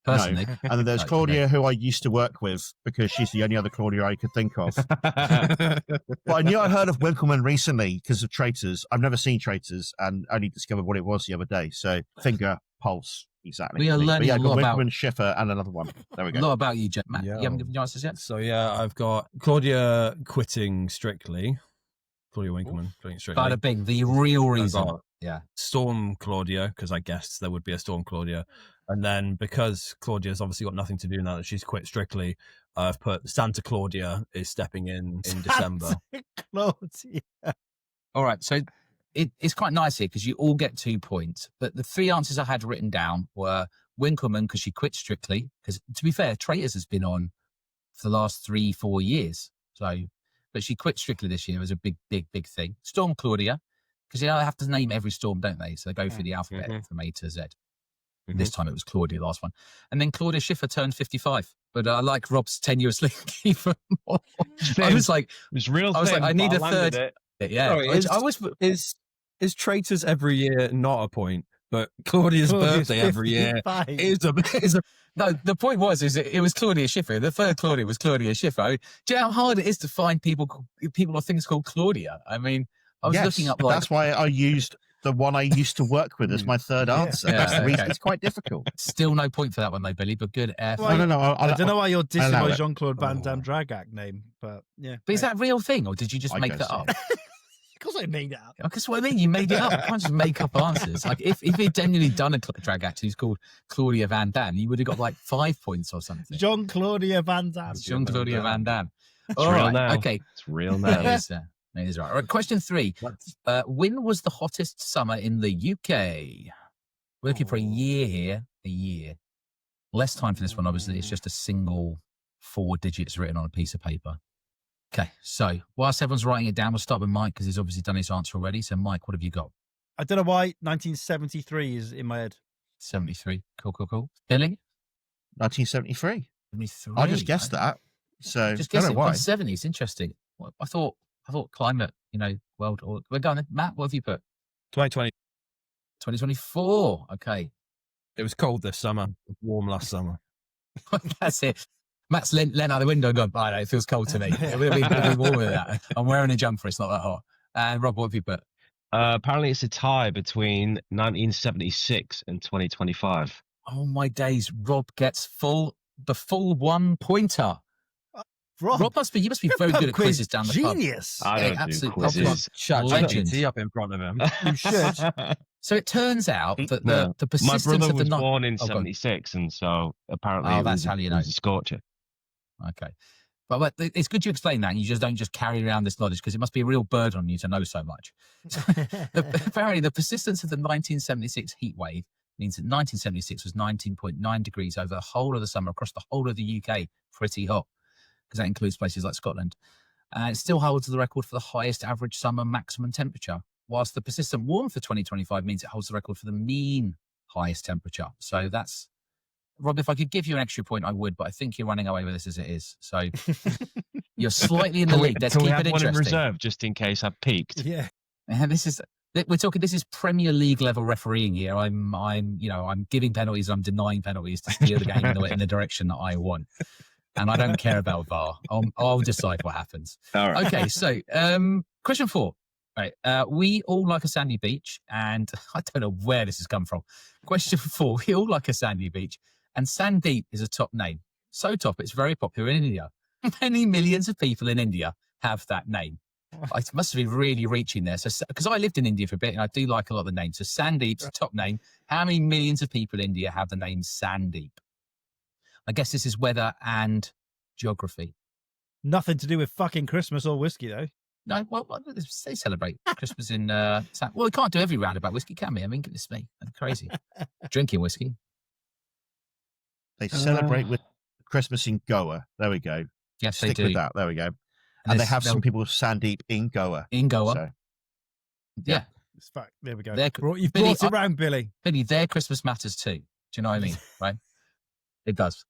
Personally. No. And then there's Claudia, who I used to work with because she's the only other Claudia I could think of. But I knew I heard of Winkleman recently because of Traitors. I've never seen Traitors and only discovered what it was the other day. So finger, pulse, exactly. We are learning a lot about Winkleman, Schiffer, and another one. There we a go. lot about you, Matt. Yeah. You haven't given your answers yet? So yeah, I've got Claudia quitting Strictly. Claudia Winkleman quitting Strictly. Bada bing, the real reason. got- Yeah. Storm Claudia, because I guessed there would be a Storm Claudia. And then because Claudia's obviously got nothing to do now that she's quit Strictly, I've put Santa Claudia is stepping in December. Claudia. All right. So it's quite nice here because you all get 2 points. But the 3 answers I had written down were Winkleman because she quit Strictly. Because to be fair, Traitors has been on for the last 3-4 years. So, but she quit Strictly this year. It was a big thing. Storm Claudia. Because they have to name every storm, don't they? So they go through the alphabet from A to Z. This time it was Claudia, last one. And then Claudia Schiffer turned 55. But I like Rob's tenuously even more. I was like, it's real. I was like, I need a third. Yeah. Sorry, is Traitors every year not a point? But Claudia's birthday every year is a. No, the point was, it was Claudia Schiffer. The third Claudia was Claudia Schiffer. Do you know how hard it is to find people or things called Claudia? I mean, I was looking up. That's why I used the one I used to work with as my third answer. That's the reason it's quite difficult. Still no point for that one though, Billy, but good effort. No. I don't know why you're dissing my Jean-Claude Van Damme drag act name, but yeah. But is that a real thing, or did you just make that up? Of course I made it up. That's what I mean. You made it up. You can't just make up answers. Like if he'd genuinely done a drag act who's called Claudia Van Damme, you would have got like 5 points or something. Jean-Claudia Van Damme. Jean-Claudia Van Damme. It's real now. Okay. It's real now. It is right. All right. Question 3. When was the hottest summer in the UK? We're looking for a year here. A year. Less time for this one, obviously. It's just a single 4 digits written on a piece of paper. Okay. So whilst everyone's writing it down, we'll start with Mike because he's obviously done his answer already. So Mike, what have you got? I don't know why 1973 is in my head. 73. Cool. Billy? 1973. 73. I just guessed that. So just I guess don't it. know why. 70s. Interesting. Well, I thought climate, world. Or we're going. Matt, what have you put? 2020. 2024. Okay. It was cold this summer. Warm last summer. That's it. Matt's leant out the window and gone, I know, it feels cold to me. It'll be warm with that. I'm wearing a jumper. It's not that hot. And Rob, what have you put? Apparently it's a tie between 1976 and 2025. Oh, my days. Rob gets the full 1 pointer. Rob must be very good at quizzes down the pub. Genius. I don't do quizzes. Legend up in front of him. You should. So it turns out that the persistence my brother of the was born in 76, and so apparently that's how you know. It was a scorcher. Okay. But it's good you explain that. And you just don't just carry around this knowledge because it must be a real burden on you to know so much. Apparently, the persistence of the 1976 heat wave means that 1976 was 19.9 degrees over the whole of the summer across the whole of the UK. Pretty hot because that includes places like Scotland. It still holds the record for the highest average summer maximum temperature, whilst the persistent warmth for 2025 means it holds the record for the mean highest temperature. So that's, Rob, if I could give you an extra point, I would, but I think you're running away with this as it is. So you're slightly in the lead. Let's keep it interesting. One in reserve just in case I've peaked. Yeah. And this is Premier League level refereeing here. I'm giving penalties, I'm denying penalties to steer the game in the direction that I want. And I don't care about VAR. I'll decide what happens. All right. Okay, so question 4. Right, we all like a sandy beach, and I don't know where this has come from. Question 4, we all like a sandy beach, and Sandeep is a top name. So top, it's very popular in India. Many millions of people in India have that name. I must be really reaching there. So, because I lived in India for a bit, and I do like a lot of the names. So Sandeep's a top name. How many millions of people in India have the name Sandeep? I guess this is weather and geography. Nothing to do with fucking Christmas or whiskey, though. No, well, they celebrate Christmas in. Well, we can't do every roundabout whiskey, can we? I mean, goodness me, that's crazy. Drinking whiskey. They celebrate with Christmas in Goa. There we go. Yes, Stick they do. with that. There we go. And they have some people with Sandeep in Goa. In Goa. So, yeah. It's fact. There we go. You've Billy, brought it round, Billy. Billy, their Christmas matters too. Do you know what I mean? Right? It does.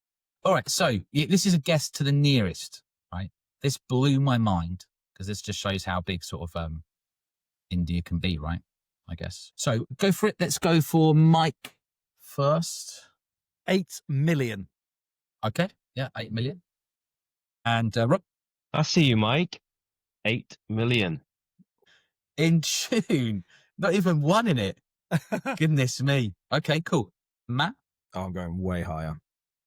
All right. So this is a guess to the nearest, right? This blew my mind because this just shows how big sort of India can be, right? I guess. So go for it. Let's go for Mike first. 8 million. Okay. Yeah, 8 million. And Rob? I see you, Mike. 8 million. In June. Not even one in it. Goodness me. Okay, cool. Matt? Oh, I'm going way higher.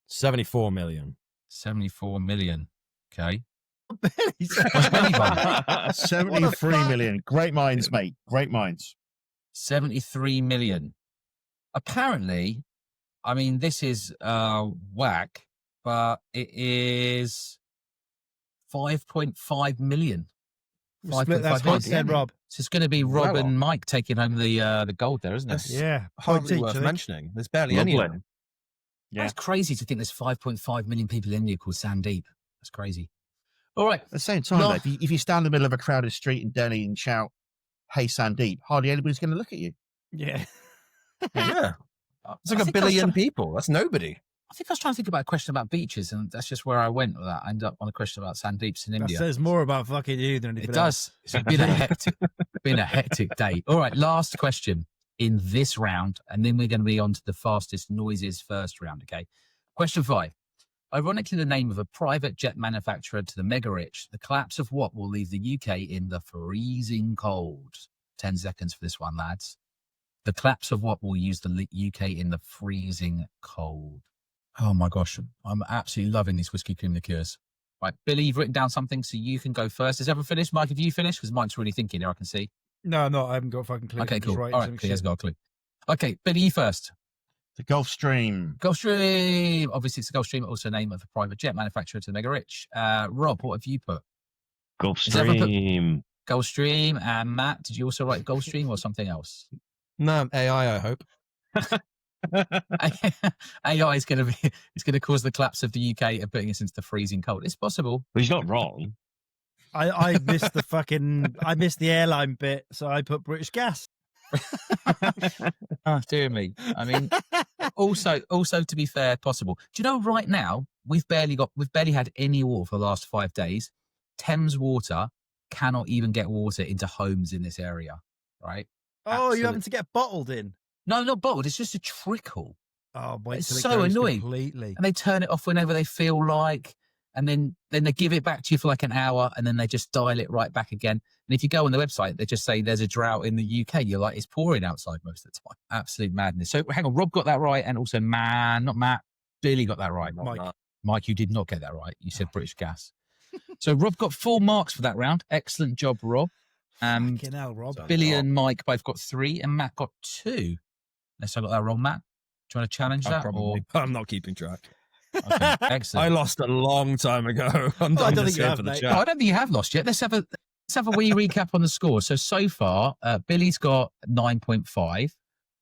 74 million. 74 million. Okay. 73 million. Great minds, mate. Great minds. 73 million. Apparently, I mean, this is whack, but it is 5.5 million. Split that point then, Rob. So it's going to be Rob and Mike taking home the gold there, isn't it? Yeah. Hardly worth mentioning. There's barely any. Yeah. That's crazy to think there's 5.5 million people in India called Sandeep. That's crazy. All right. At the same time, though, if you stand in the middle of a crowded street in Delhi and shout, "Hey, Sandeep," hardly anybody's going to look at you. Yeah. Yeah. It's I like a think I was billion trying- people. That's nobody. I think I was trying to think about a question about beaches, and that's just where I went with that. I ended up on a question about Sandeeps in That India. says more about fucking you than anything It else. does. It's been a hectic day. All right, last question in this round, and then we're going to be on to the fastest noises first round. Okay. Question 5. Ironically, the name of a private jet manufacturer to the mega rich, the collapse of what will leave the UK in the freezing cold. 10 seconds for this one, lads. The collapse of what will use the UK in the freezing cold. Oh my gosh, I'm absolutely loving these whiskey cream liqueurs. Right, Billy, you've written down something, so you can go first. Has everyone finished? Mike, have you finished? Because Mike's really thinking here, I can see. No, no, I haven't got a fucking clue. Okay, I'm just cool. writing All right, some he has shit. got a clue. Okay, Billy, you first. The Gulf Stream. Gulfstream. Obviously, it's the Gulfstream, also name of a private jet manufacturer to the mega rich. Rob, what have you put? Gulfstream. Gulfstream. And Matt, did you also write Gulfstream or something else? No, AI, I hope. AI is going to cause the collapse of the UK and putting us into the freezing cold. It's possible. But he's not wrong. I missed I missed the airline bit, so I put British Gas. Oh, dear me. I mean, also to be fair, possible. Do you know right now we've barely had any water for the last 5 days. Thames Water cannot even get water into homes in this area, right? Oh, Absolute- you're having to get bottled in. No, not bottled. It's just a trickle. Oh, wait It's till it so goes annoying. completely. And they turn it off whenever they feel like, and then they give it back to you for like an hour, and then they just dial it right back again. And if you go on the website, they just say there's a drought in the UK. You're like, it's pouring outside most of the time. Absolute madness. So hang on, Rob got that right, and also not Matt, Billy got that right. Mike, you did not get that right. You said British Gas. So Rob got 4 marks for that round. Excellent job, Rob. Fucking hell, Rob. Billy and Mike both got 3, and Matt got 2. Unless I got that wrong, Matt. Do you want to challenge that? I'm not keeping track. Okay, excellent. I lost a long time ago. I don't think you have, mate. No, I don't think you have lost yet. Let's have a wee recap on the score. So far, Billy's got 9.5.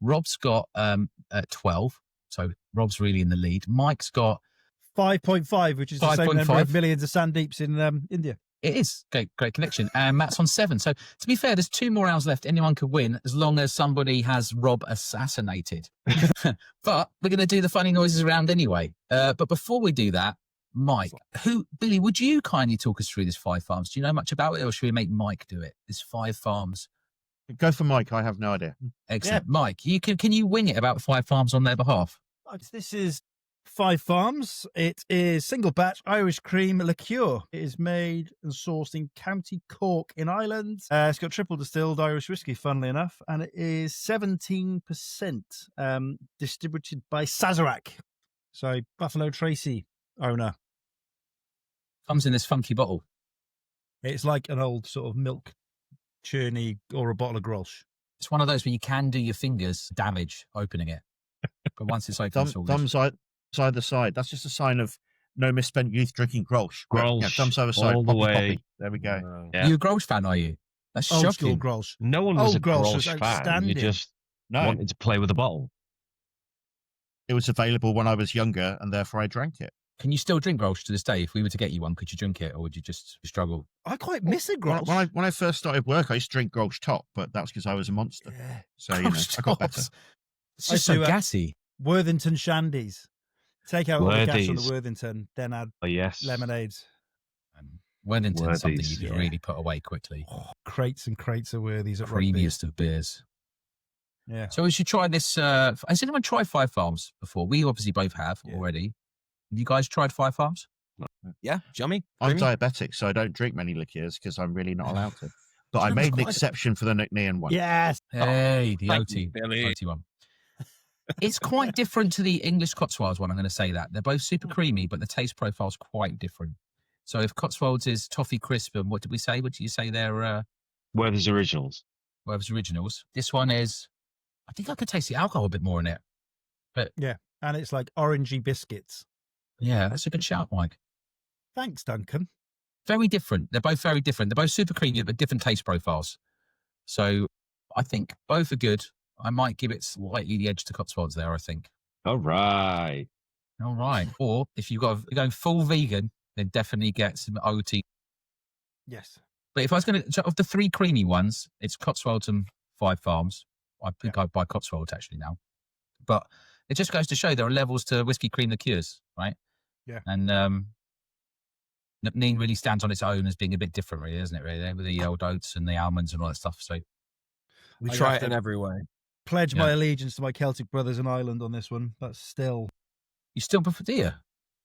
Rob's got 12. So Rob's really in the lead. Mike's got 5.5, which is the same number 5.5. of millions of Sandeeps in India. It is. Great connection. And Matt's on 7. So to be fair, there's 2 more rounds left. Anyone could win as long as somebody has Rob assassinated. But we're going to do the funny noises round anyway. But before we do that, Mike, Billy, would you kindly talk us through this 5 farms? Do you know much about it, or should we make Mike do it? This 5 farms. Go for Mike. I have no idea. Excellent. Yeah. Mike, can you wing it about 5 farms on their behalf? This is 5 farms. It is single batch Irish cream liqueur. It is made and sourced in County Cork in Ireland. It's got triple distilled Irish whiskey, funnily enough, and it is 17% distributed by Sazerac. So Buffalo Tracy owner. Comes in this funky bottle. It's like an old sort of milk churny or a bottle of Grolsch. It's one of those where you can do your fingers damage opening it, but once it's open, it's all good. Thumbs either side. That's just a sign of no misspent youth drinking Grolsch. Grolsch, yeah, thumbs either side. all the Poppy, way. poppy. There we go. Yeah. You a Grolsch fan, are you? That's Old shocking. school Grolsch. No one was Old a Grolsch was Grolsch fan. outstanding. You just wanted to play with the bottle. It was available when I was younger, and therefore I drank it. Can you still drink Grolsch to this day? If we were to get you one, could you drink it, or would you just struggle? I quite miss a Grolsch. When I first started work, I used to drink Grolsch top, but that was because I was a monster. Yeah. So I got better. It's just I so do, gassy. Worthington Shandies. Take out all the gas from the Worthies. Worthington, then add Oh, yes. lemonades. Wellington's something Worthies, you could yeah. really put away quickly. Oh, crates and crates of Worthies at rugby. Creamiest of beers. Yeah. So we should try this. Has anyone tried 5 farms before? We obviously both have Yeah. already. Have you guys tried 5 farms? Yeah, yummy. I'm creamy. diabetic, so I don't drink many liqueurs because I'm really not allowed to. But I Sounds made an quite- exception for the Nc'Nean one. Yes. Hey, the thank OT, you, Billy. OT one. It's quite different to the English Cotswolds one. I'm going to say that they're both super creamy, but the taste profile's quite different. So if Cotswolds is toffee crisp, and what did we say? What did you say? They're Werther's Originals. Werther's Originals. This one is. I think I could taste the alcohol a bit more in it. And it's like orangey biscuits. Yeah, that's a good shout, Mike. Thanks, Duncan. Very different. They're both very different. They're both super creamy, but different taste profiles. So I think both are good. I might give it slightly the edge to Cotswolds there, I think. All right. All right. Or if you're going full vegan, then definitely get some OT. Yes. But if I was going to, of the 3 creamy ones, it's Cotswolds and 5 Farms. I think I'd buy Cotswolds actually now. But it just goes to show there are levels to whiskey cream liqueurs, right? Yeah. And Nc'Nean really stands on its own as being a bit different, really, isn't it? Really, with the old oats and the almonds and all that stuff. So We I try have it in to every way. pledge my allegiance to my Celtic brothers in Ireland on this one. That's still. you still prefer, do you?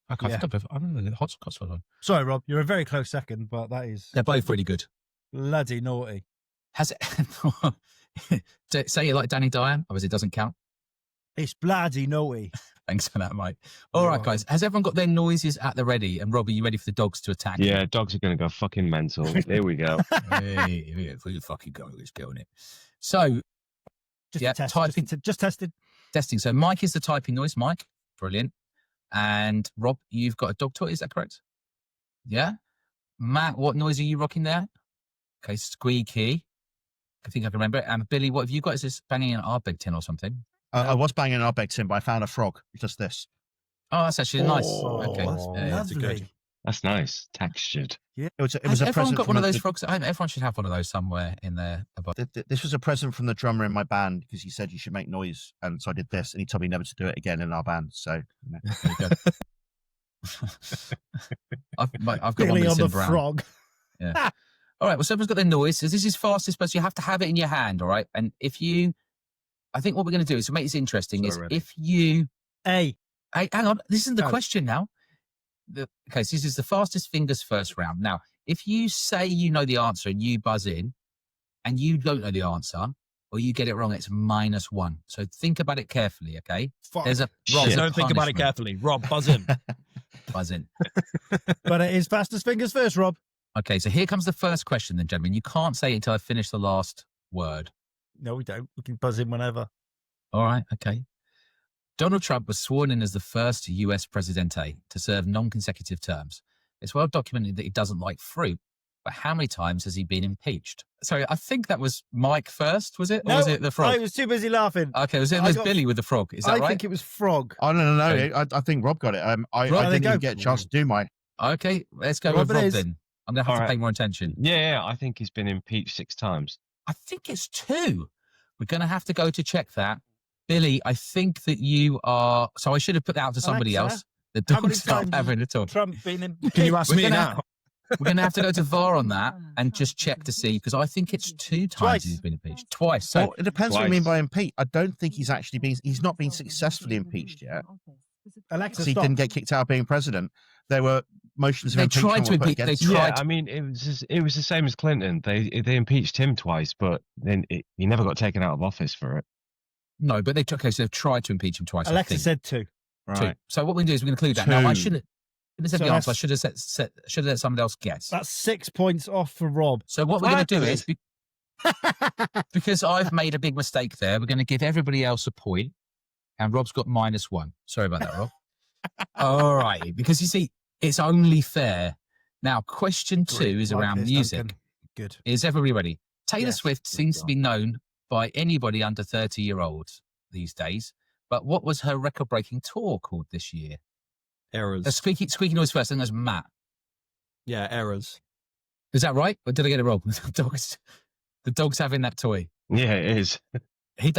I Yeah. think I prefer. I don't know the hot Cotswold one. Sorry, Rob, you're a very close second, but that is They're both really good. bloody naughty. Has it? Say it like Danny Dyer. Obviously, it doesn't count. It's bloody naughty. Thanks for that, Mike. All right, guys. Has everyone got their noises at the ready? And Rob, are you ready for the dogs to attack? Yeah, dogs are going to go fucking mental. Here we go. Hey, we fucking go. Let's go on it. So, Just Yeah, a test, typing- just tested. testing. So, Mike is the typing noise. Mike, brilliant. And Rob, you've got a dog toy. Is that correct? Yeah. Matt, what noise are you rocking there? Okay, squeaky. I think I can remember it. And Billy, what have you got? Is this banging an Ardbeg tin or something? I was banging an Ardbeg tin, but I found a frog. Just this. Oh, that's actually nice. Oh, Okay, that's that's lovely. good. That's nice. Textured. It was Has a everyone present got from one of the- those frogs at home? Everyone should have one of those somewhere in their. This was a present from the drummer in my band because he said you should make noise, and so I did this, and he told me never to do it again in our band. So there you go. I've got one Billy that's on in the brown. frog. Yeah. All right. Well, someone's got their noise. So this is fastest, but you have to have it in your hand. All right. And if you, I think what we're going to do is to make this interesting So is ready. if you, Hey, hey, hang on, this isn't the Go. question now. Okay, so this is the fastest fingers first round. Now, if you say you know the answer and you buzz in, and you don't know the answer, or you get it wrong, it's -1. So think about it carefully. Okay. fuck. There's a Rob, there's a don't think about it punishment. carefully. Rob, buzz in. Buzz in. But it is fastest fingers first, Rob. Okay, so here comes the first question, then, gentlemen. You can't say it until I finish the last word. No, we don't. We can buzz in whenever. All right, okay. Donald Trump was sworn in as the first US presidente to serve non-consecutive terms. It's well documented that he doesn't like fruit, but how many times has he been impeached? Sorry, I think that was Mike first, was it? Or was it the frog? I was too busy laughing. Okay, it I was got- Billy with the frog. Is that I right? think it was frog. Oh no! Okay. I think Rob got it. I Rob, there didn't you even go. get a chance to do mine. Okay, let's go Rob with it Rob is. then. I'm going to have All to right. pay more attention. Yeah, I think he's been impeached 6 times. I think it's 2. We're going to have to go to check that. Billy, I think that you are. So I should have put that out to somebody Alexa, else. The how many dog's not times having a talk. Trump being in. Can you ask We're me gonna now? We're going to have to go to VAR on that and just check to see, because I think it's 2 times Twice. he's been impeached. Twice. So Well, it depends what you mean Twice. by impeach. I don't think he's actually been. He's not been successfully impeached yet. Alexa, He stop. didn't get kicked out of being president. There were motions of They impeachment tried to were put impeach- they against tried- him. Yeah, to- I mean, it was the same as Clinton. They impeached him twice, but then he never got taken out of office for it. no, but okay, so they've tried to impeach him twice. I Alexa think. said 2. 2. Right. So what we can do is we can include that. Now I 2. shouldn't have said So the answer. I that's- should have let somebody else guess. That's 6 points off for Rob. So what we're going to do Exactly. is, because I've made a big mistake there, we're going to give everybody else a point, and Rob's got -1. Sorry about that, Rob. All right, because you see, it's only fair. Now, question 2 Great. is Like around this, music. Duncan. Good. Is everybody ready? Taylor Yes. Swift seems to be known by anybody under 30-year-olds these days, but what was her record-breaking tour called this year? Errors. Squeaky noise first, and there's Matt. Yeah, errors. Is that right? Or did I get it wrong? The dog's having that toy. Yeah, it is.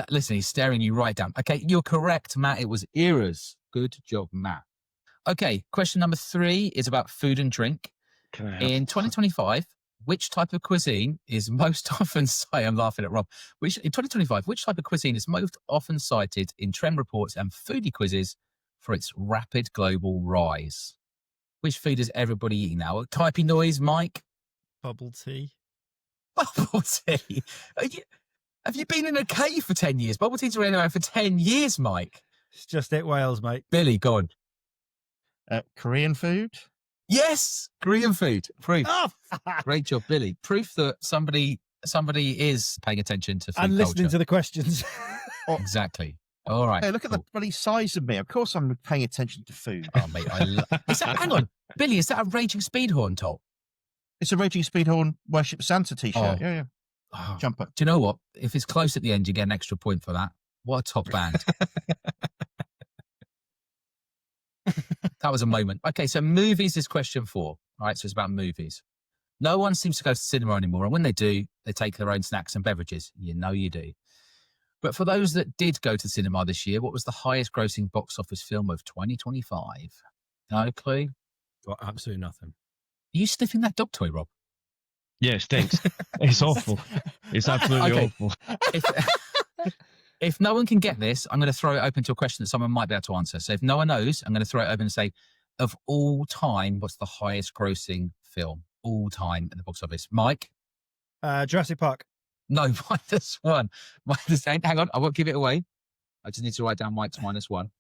Listen, he's staring you right down. Okay, you're correct, Matt. It was eras. Good job, Matt. Okay, question number 3 is about food and drink. Can I have- In 2025, which type of cuisine is most often cited? I'm laughing at Rob. In 2025, which type of cuisine is most often cited in trend reports and foodie quizzes for its rapid global rise? Which food is everybody eating now? Typey noise, Mike? Bubble tea. Bubble tea. Have you been in a cave for 10 years? Bubble tea's been around for 10 years, Mike. It's just it, Wales, mate. Billy, go on. Korean food. Yes, Korean food. Proof. Oh, Great job, Billy. Proof that somebody is paying attention to food and listening culture. to the questions. Exactly. All right. Hey, look at the cool. bloody size of me. Of course, I'm paying attention to food. Oh, mate, hang on, Billy. Is that a Raging Speedhorn top? It's a Raging Speedhorn Worship Santa T-shirt. Oh. Yeah, Oh, jumper. do you know what? If it's close at the end, you get an extra point for that. What a top band. That was a moment. Okay, so movies is question 4. All right, so it's about movies. No one seems to go to cinema anymore. And when they do, they take their own snacks and beverages. You know you do. But for those that did go to cinema this year, what was the highest grossing box office film of 2025? No clue? Got absolutely nothing. Are you sniffing that dog toy, Rob? Yeah, it stinks. It's awful. It's absolutely awful. If no one can get this, I'm going to throw it open to a question that someone might be able to answer. So if no one knows, I'm going to throw it open and say, of all time, what's the highest grossing film all time at the box office? Mike? Jurassic Park. No, -1. Hang on, I won't give it away. I just need to write down Mike's -1.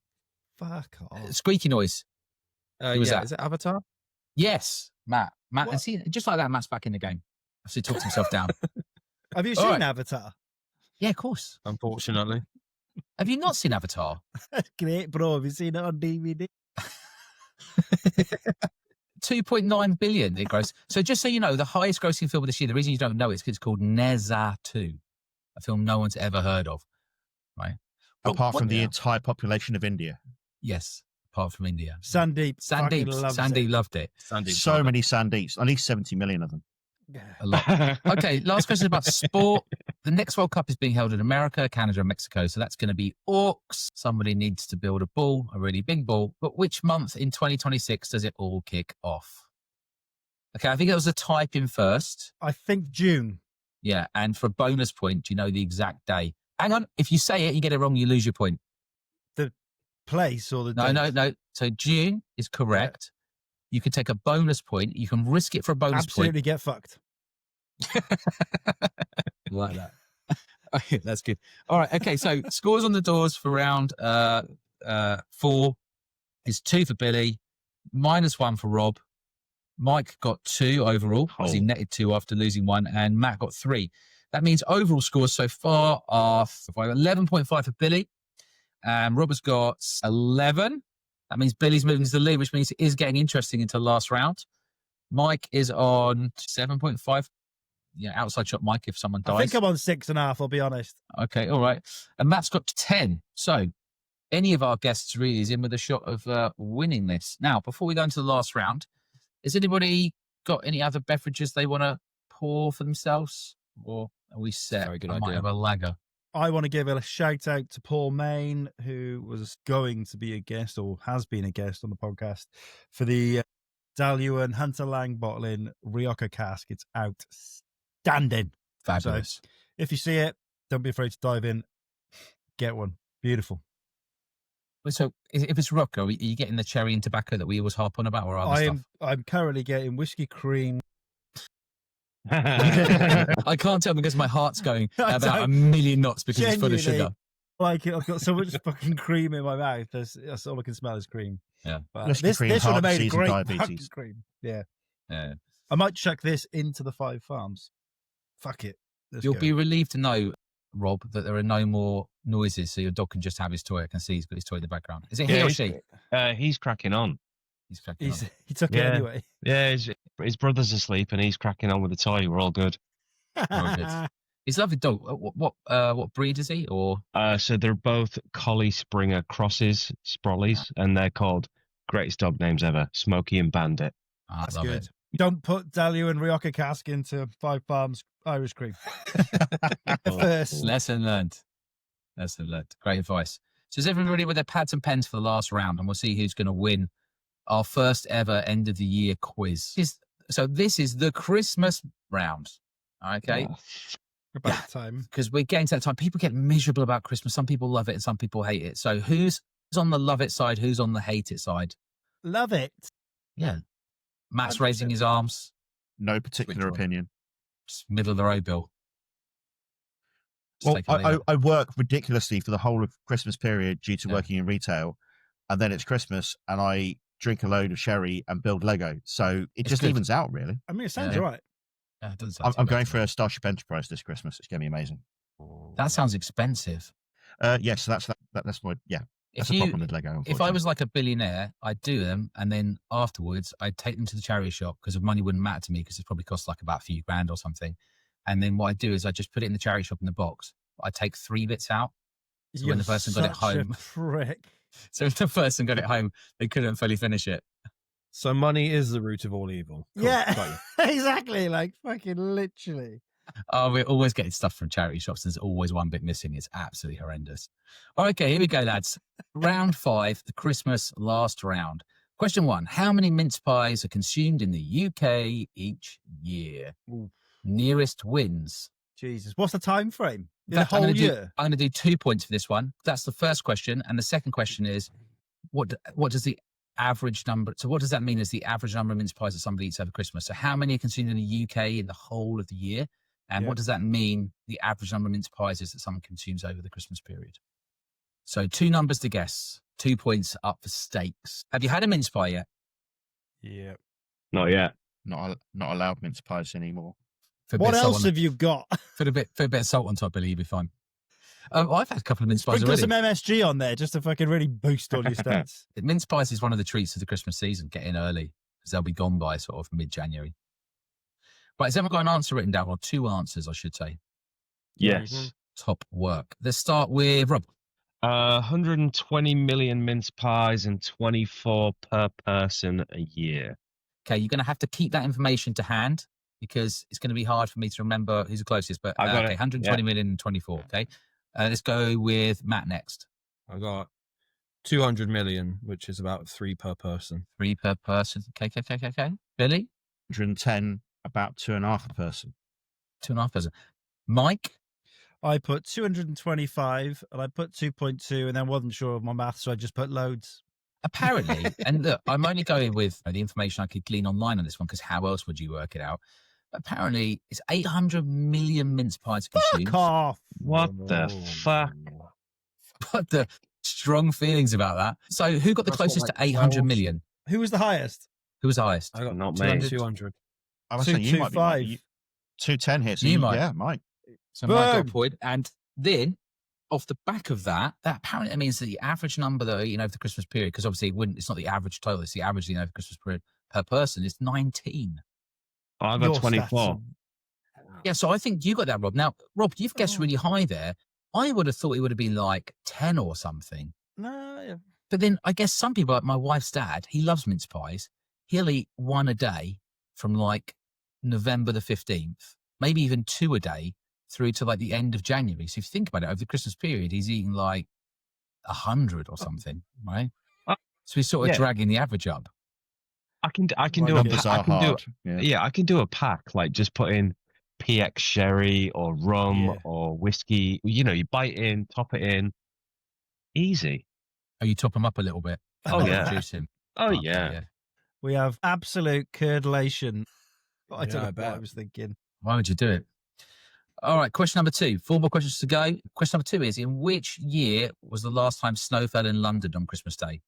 Fuck off. Squeaky noise. Who was that? Is it Avatar? Yes, Matt. What? And see, just like that, Matt's back in the game. So he talked himself down. Have you All seen right. Avatar? Yeah, of course. Unfortunately. Have you not seen Avatar? Great, bro. Have you seen it on DVD? 2.9 billion it grossed. So just so you know, the highest grossing film of this year, the reason you don't know it is because it's called Neza 2, a film no one's ever heard of. Right? Apart from the yeah. entire population of India. Yes, apart from India. Sandeep. fucking Sandeep loves loved it. Sandy. So many Sandeeps, at least 70 million of them. it. A lot. Okay, last question about sport. The next World Cup is being held in America, Canada, and Mexico. So that's going to be Orcs. Somebody needs to build a ball, a really big ball. But which month in 2026 does it all kick off? Okay, I think it was a type in first. I think June. Yeah, and for a bonus point, do you know the exact day? Hang on, if you say it, you get it wrong, you lose your point. Place or the No. So June is correct. You can take a bonus point. You can risk it for a bonus Absolutely get fucked. point. Like that. Okay, that's good. All right. Okay. So scores on the doors for round 4 is 2 for Billy, -1 for Rob. Mike got 2 overall because he netted 2 after losing 1, and Matt got 3. That means overall scores so far are 11.5 for Billy, and Rob has got 11. That means Billy's moving to the lead, which means it is getting interesting into the last round. Mike is on 7.5. Yeah, outside shot Mike if someone dies. I think I'm on 6.5, I'll be honest. Okay, all right. And Matt's got 10. So any of our guests really is in with a shot of winning this. Now, before we go into the last round, has anybody got any other beverages they want to pour for themselves? Or are we set? Very good I might idea. have a lagger. I want to give a shout out to Paul Main, who was going to be a guest or has been a guest on the podcast for the Daluan Hunter Lang bottling Rioja cask. It's outstanding. Fabulous. If you see it, don't be afraid to dive in. Get one. Beautiful. So if it's Rocco, are you getting the cherry and tobacco that we always harp on about, or other stuff? I'm currently getting whiskey cream. I can't tell because my heart's going I about don't- a million knots because it's full of Genuinely. sugar. Like I've got so much fucking cream in my mouth. That's all I can smell is cream. Yeah. But Whiskey this cream, would have heart made a disease and great diabetes. fucking cream. Yeah. Yeah. I might chuck this into the 5 farms. Fuck it. Let's You'll go. be relieved to know, Rob, that there are no more noises, so your dog can just have his toy. I can see he's got his toy in the background. Is it he or she? He's cracking on. He's cracking on. He took it Yeah. anyway. Yeah, his brother's asleep and he's cracking on with the toy. We're all good. good. He's a lovely dog. What breed is he? Or So they're both Collie Springer crosses, Sprollies, and they're called greatest dog names ever, Smokey and Bandit. I That's love good. it. Don't put Dalu and Rioja cask into 5 farms Irish cream. First. Lesson learned. Great advice. So is everybody with their pads and pens for the last round, and we'll see who's going to win our first ever end of the year quiz. So this is the Christmas round. Okay. About time. Because we're getting to that time. People get miserable about Christmas. Some people love it and some people hate it. So who's on the love it side? Who's on the hate it side? Love it. Yeah. Matt's 100%. raising his arms. No particular Which one? opinion. Just middle of the road, Bill. Just Well, take a lead. I work ridiculously for the whole of Christmas period due to Yeah. working in retail, and then it's Christmas and I drink a load of sherry and build Lego. So it It's just good. evens out, really. I mean, it sounds Yeah. right. Yeah, it doesn't sound too I'm bad going to for me. a Starship Enterprise this Christmas. It's going to be amazing. That sounds expensive. Yes, so that's my If that's a problem with Lego. If I was like a billionaire, I'd do them, and then afterwards I'd take them to the charity shop because the money wouldn't matter to me because it probably costs like about a few grand or something. And then what I'd do is I'd just put it in the charity shop in the box. I'd take 3 bits out. So when the person got it such a home, prick. so if the person got it home, they couldn't fully finish it. So money is the root of all evil. Cool. Yeah, Got you. exactly. Like fucking literally. Oh, we're always getting stuff from charity shops. There's always one bit missing. It's absolutely horrendous. Okay, here we go, lads. Round 5, the Christmas last round. Question 1. How many mince pies are consumed in the UK each year? Ooh. Nearest wins. Jesus, what's the time frame? In In fact, the whole year? I'm going to do 2 points for this one. That's the first question. And the second question is, what does the average number, so what does that mean as the average number of mince pies that somebody eats over Christmas? So how many are consumed in the UK in the whole of the year? And what does that mean the average number of mince pies is that someone consumes over the Christmas period? So 2 numbers to guess, 2 points up for stakes. Have you had a mince pie yet? Yeah. Not yet. Not allowed mince pies anymore. For a What bit of salt else on- have you got? For a bit of salt on top, Billy, you'll be fine. I've had a couple of mince pies Sprinkle already. some MSG on there just to fucking really boost all your stats. Mince pies is one of the treats of the Christmas season. Get in early because they'll be gone by sort of mid-January. Right, has everyone got an answer written down, or 2 answers, I should say? Yes. Top work. Let's start with Rob. 120 million mince pies and 24 per person a year. Okay, you're going to have to keep that information to hand because it's going to be hard for me to remember who's the closest. But I got okay, it. 120 million and 24. Okay, let's go with Matt next. I got 200 million, which is about 3 per person. 3 per person. Okay. Billy, 110, about 2.5 a person. 2.5 person. Mike, I put 225 and I put 2.2 and then wasn't sure of my math, so I just put loads. apparently, and look, I'm only going with the information I could glean online on this one because how else would you work it out? Apparently, it's 800 million mince pies consumed. Fuck off. What the fuck? But the strong feelings about that. So, who got the That's what, closest like, to 800 12? million? Who was the highest? Who was highest? I got Not 200. me. 200. I was saying you might be 225. right. 210 here. So You might. Yeah, Mike. So Mike got a Boom. point. And then, off the back of that, that apparently means that the average number that over the Christmas period, because obviously it's not the average total, it's the average over the Christmas period per person, is 19. I Your got 24. stats Yeah, so I think you got that, Rob. Now, Rob, you've guessed really high there. I would have thought it would have been like 10 or something. No, yeah. But then I guess some people, like my wife's dad, he loves mince pies. He'll eat 1 a day from like November the 15th, maybe even 2 a day through to like the end of January. So if you think about it, over the Christmas period, he's eating like 100 or something, right? So he's sort of Yeah. dragging the average up. I can Well, do a Numbers pack. are hard. Yeah, I can do a pack, like just put in PX sherry or rum Yeah. or whiskey. You bite in, top it in. Easy. Oh, you top him up a little bit. Oh, and yeah. Reduce him. Oh, Okay, yeah. We have absolute curdlation. I don't Yeah, know I what bet. I was thinking. Why would you do it? All right, question number 2. 4 more questions to go. Question number 2 is, in which year was the last time snow fell in London on Christmas Day?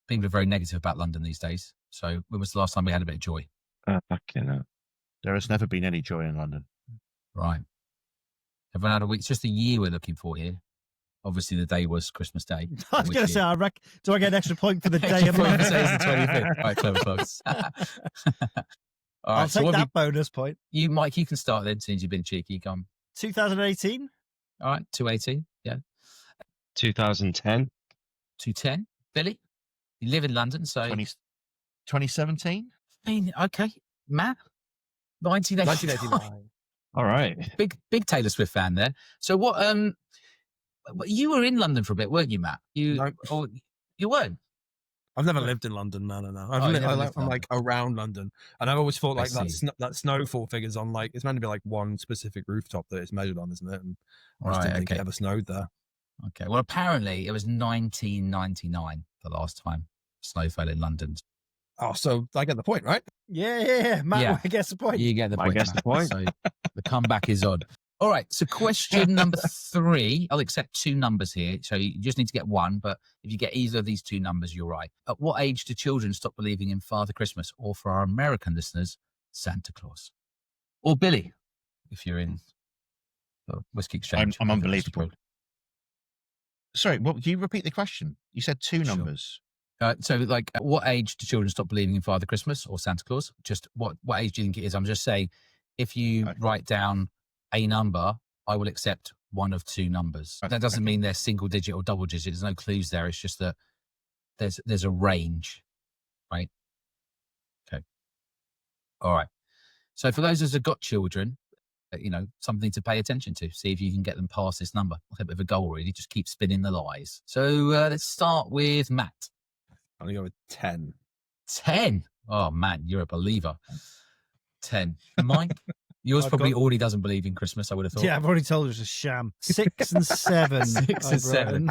People are very negative about London these days. So when was the last time we had a bit of joy? Fucking hell. There has never been any joy in London. Right. Everyone had a week. It's just the year we're looking for here. Obviously, the day was Christmas Day. I was Which going to say, year? do I get an extra point for the day Extra of point month? for saying it's the 25th. Right, clever folks. All I'll right, so take what have that bonus point. you, Mike, you can start then, since you've been cheeky. Come. 2018? All right, 218. Yeah. 2010. 210. Billy, you live in London, so 2017? I mean, okay. Matt, 1989. 1989. All right. Big Taylor Swift fan there. So what? You were in London for a bit, weren't you, Matt? No. Or you weren't. I've never lived in London. No. Oh, you never lived in I'm like around London, and I've always thought I like that see. that snowfall figures on like it's meant to be like one specific rooftop that it's measured on, isn't it? And I just Right, didn't think okay. it ever snowed there. Okay. Well, apparently it was 1999 the last time snow fell in London. Oh, so I get the point, right? Yeah. Matt, Yeah. I guess the point. You get the I point. guess the Matt. point. So the comeback is on. All right. So question number 3. I'll accept 2 numbers here. So you just need to get 1. But if you get either of these 2 numbers, you're right. At what age do children stop believing in Father Christmas, or for our American listeners, Santa Claus? Or Billy, if you're in the Whisky Exchange. I'm unbelievable. Sorry, what? Can you repeat the question? You said 2 Sure. numbers. So, like, at what age do children stop believing in Father Christmas or Santa Claus? Just what age do you think it is? I'm just saying, if you Okay. write down a number, I will accept 1 of 2 numbers. Okay, That doesn't okay. mean they're single digit or double digit. There's no clues there. It's just that there's a range, right? All right. So for those that have got children, something to pay attention to. See if you can get them past this number. Like a bit of a goal, really. Just keep spinning the lies. So let's start with Matt. I'm going to go with 10. 10. Oh, man, you're a believer. 10. Mike? Yours probably already doesn't believe in Christmas, I would have thought. Yeah, I've already told you it's a sham. 6 and 7. 6 and 7.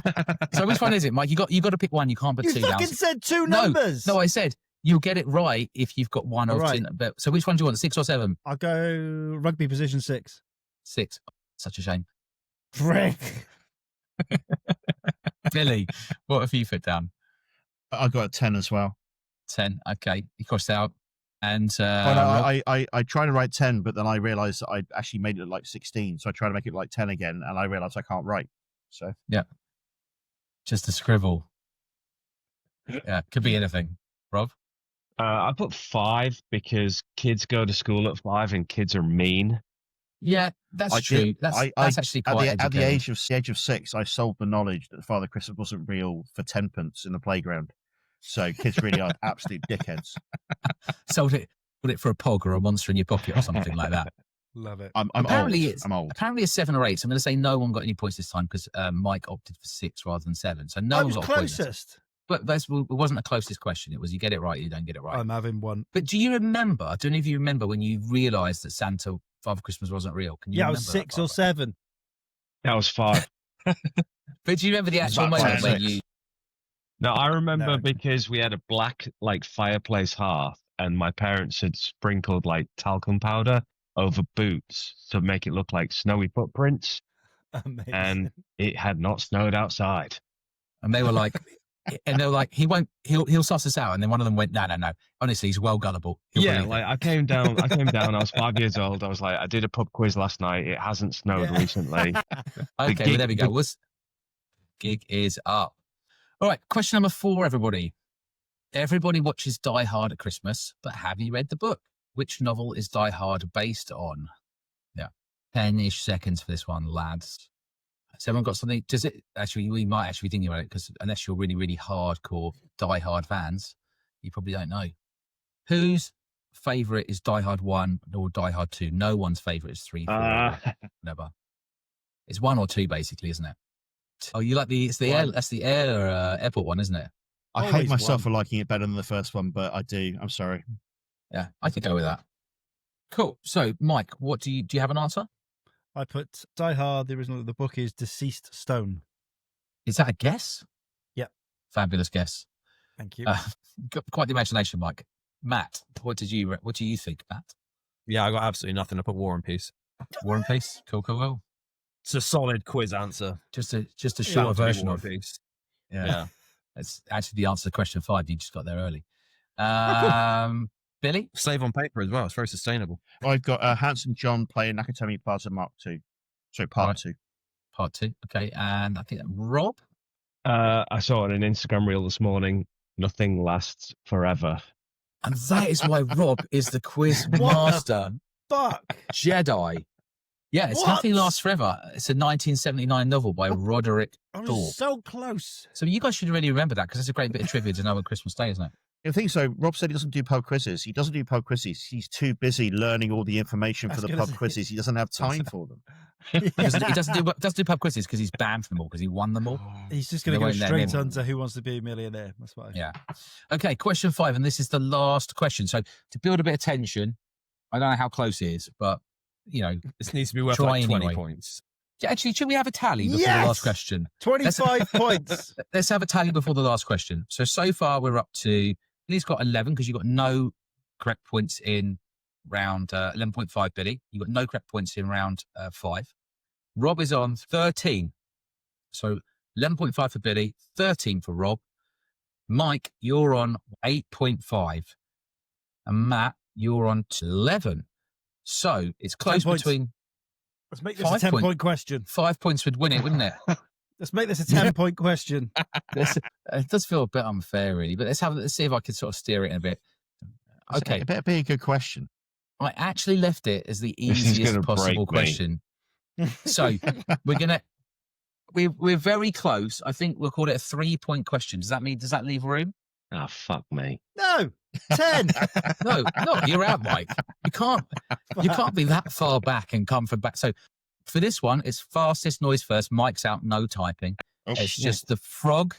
So which one is it, Mike? You got to pick one. You can't put you two down. You fucking said two numbers. No, I said you'll get it right if you've got one or right. two. So which one do you want, 6 or 7? I'll go rugby position 6. 6. Such a shame. Frick. Billy, what have you put down? I got a 10 as well. 10. Okay, you crossed out. And I tried to write 10, but then I realized that I actually made it like 16. So I tried to make it like 10 again, and I realized I can't write. So yeah, just a scribble. Yeah, could be anything. Rob? I put 5 because kids go to school at 5 and kids are mean. Yeah, that's true. That's actually quite at the age of 6, I sold the knowledge that Father Christmas wasn't real for 10 pence in the playground. So kids really are absolute dickheads. Sold it, put it for a pog or a monster in your pocket or something like that. Love it. I'm old. Apparently it's 7 or 8. So I'm going to say no one got any points this time because Mike opted for 6 rather than 7. So no one got closest. But it wasn't the closest question. It was you get it right, you don't get it right. I'm having one. But do you remember? I don't know if you remember when you realised that Father Christmas wasn't real. Can you? Yeah, I was 6 or 7. That was 5. But do you remember the actual moment when you? No, I remember because we had a black fireplace hearth, and my parents had sprinkled talcum powder over boots to make it look like snowy footprints. Amazing. And it had not snowed outside. And they were like, he'll suss us out. And then one of them went, no. Honestly, he's well gullible. I came down. I was 5 years old. I was like, I did a pub quiz last night. It hasn't snowed recently. Okay, well, there we go. Gig is up. All right, question number 4, everybody. Everybody watches Die Hard at Christmas, but have you read the book? Which novel is Die Hard based on? Yeah, 10-ish seconds for this one, lads. Has everyone got something? Does it actually? We might actually be thinking about it because unless you're really, really hardcore Die Hard fans, you probably don't know. Whose favourite is Die Hard 1 or Die Hard 2? No one's favourite is 3, 4, never. It's 1 or 2, basically, isn't it? Oh, you like that's the airport one, isn't it? I hate myself for liking it better than the first one, but I do. I'm sorry. Yeah, I could go with that. Cool. So, Mike, what do you have an answer? I put Die Hard. The original of the book is Deceased Stone. Is that a guess? Yep. Fabulous guess. Thank you. Got quite the imagination, Mike. Matt, what do you think, Matt? Yeah, I got absolutely nothing. I put War and Peace. War and Peace. Cool. It's a solid quiz answer. Just a shorter version of Peace. Yeah. It's actually the answer to question 5. You just got there early. Billy? Save on paper as well. It's very sustainable. I've got Hanson John playing Nakatomi Plaza Mark 2. So part 2. Part 2. Okay. And I think Rob? I saw it on an Instagram reel this morning. Nothing lasts forever. And that is why Rob is the quiz master. Fuck. Jedi. Yeah, it's Nothing Lasts Forever. It's a 1979 novel by Roderick Thorpe. So close. So you guys should really remember that because it's a great bit of trivia to know on Christmas Day, isn't it? I think so. Rob said he doesn't do pub quizzes. He doesn't do pub quizzes. He's too busy learning all the information for the pub quizzes. He doesn't have time for them. He doesn't do pub quizzes because he's banned from them all because he won them all. He's just going to go straight onto Who Wants to Be a Millionaire. That's why. Yeah. Okay, question 5, and this is the last question. So to build a bit of tension, I don't know how close it is, but this needs to be worth 20 points. Actually, should we have a tally before the last question? 25 points. Let's have a tally before the last question. So far, we're up to, Billy's got 11 because you got no correct points in round 11.5, Billy. You got no correct points in round 5. Rob is on 13. So 11.5 for Billy, 13 for Rob. Mike, you're on 8.5. And Matt, you're on 11. So it's close between. Let's make this a 10-point question. 5 points would win it, wouldn't it? Let's make this a 10-point question. It does feel a bit unfair, really, but let's see if I can sort of steer it in a bit. Okay. It better be a good question. I actually left it as the easiest possible question. So we're very close. I think we'll call it a 3-point question. Does that leave room? Oh, fuck me. No, 10. No, you're out, Mike. You can't be that far back and come from back. So for this one, it's fastest noise first. Mike's out, no typing. Oh, It's just the frog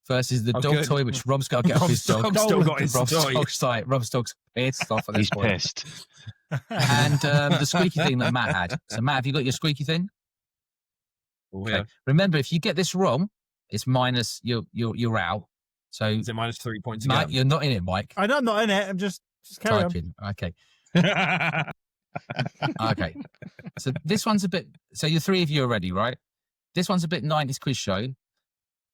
versus the dog good. toy, which Rob's got to get off his dog. Rob's still got his toy. Rob's dog's pissed off at this He's point. pissed. And the squeaky thing that Matt had. So Matt, have you got your squeaky thing? Oh, Okay. Remember, if you get this wrong, it's minus. You're out. So Is it minus 3 points Mike, again? you're not in it, Mike. I know I'm not in it. I'm just carry on. Typing. Okay. Okay. So this one's a bit. So the three of you are ready, right? This one's a bit 90s quiz show.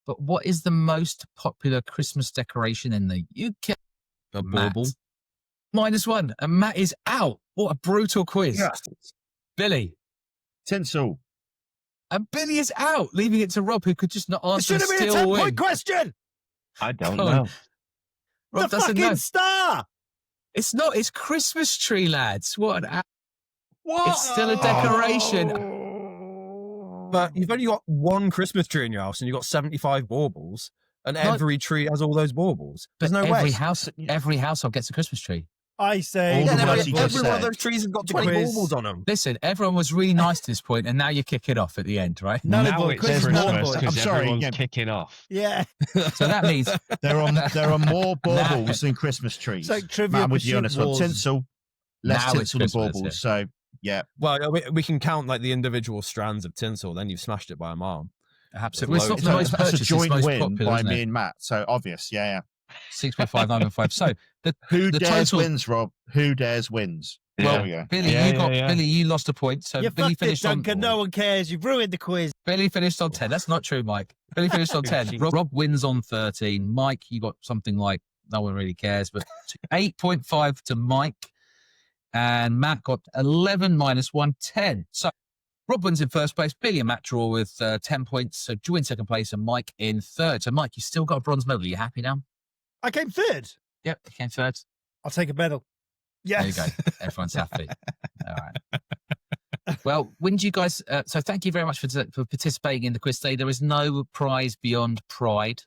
But what is the most popular Christmas decoration in the UK? A Matt. bauble. -1, and Matt is out. What a brutal quiz. Yes. Billy. Tinsel. And Billy is out, leaving it to Rob, who could just not It answer. should have been a still 10-point win. question. I don't Come on. know. Rob The doesn't fucking know. star. It's not. It's Christmas tree, lads. What? What? It's still a decoration. But you've only got one Christmas tree in your house and you've got 75 baubles, and No. every tree has all those baubles. There's But no way. every household gets a Christmas tree. I say. All the Yeah, words he just every one of said. those trees has got The 20 quiz. baubles on them. Listen, everyone was really nice to this point, and now you kick it off at the end, right? No, now boy, it's quiz Christmas boy. because I'm sorry, everyone's yeah. kicking off. Yeah. So that means There are more baubles than Christmas trees. It's like Trivial Man, I'm with you on Pursuit this one. wars. Tinsel, less Now it's tinsel than Christmas, baubles. So yeah, Well, we can count like the individual strands of tinsel, then you've smashed it by a mile. absolutely. Well, it's not loads. the most that's a purchased, it's joint most win popular, by isn't me it? and Matt. So obvious, yeah. 6.5915. So Who The dares total- wins, Rob? Who dares wins? Well, There we go. Billy, Yeah. Billy, you lost a point. So You Billy fucked it, finished on. Duncan. No one cares. You've ruined the quiz. Billy finished on 10. That's not true, Mike. Billy finished on 10. Rob wins on 13. Mike, you got something like no one really cares, but 8.5 to Mike. And Matt got 11 minus 1, 10. So Rob wins in first place. Billy and Matt draw with 10 points. So Drew in second place and Mike in third. So Mike, you still got a bronze medal. Are you happy now? I came third. Yep, you came third. I'll take a medal. Yes. There you go. Everyone's happy. All right. Well, when do you guys? So thank you very much for participating in the quiz today. There is no prize beyond pride.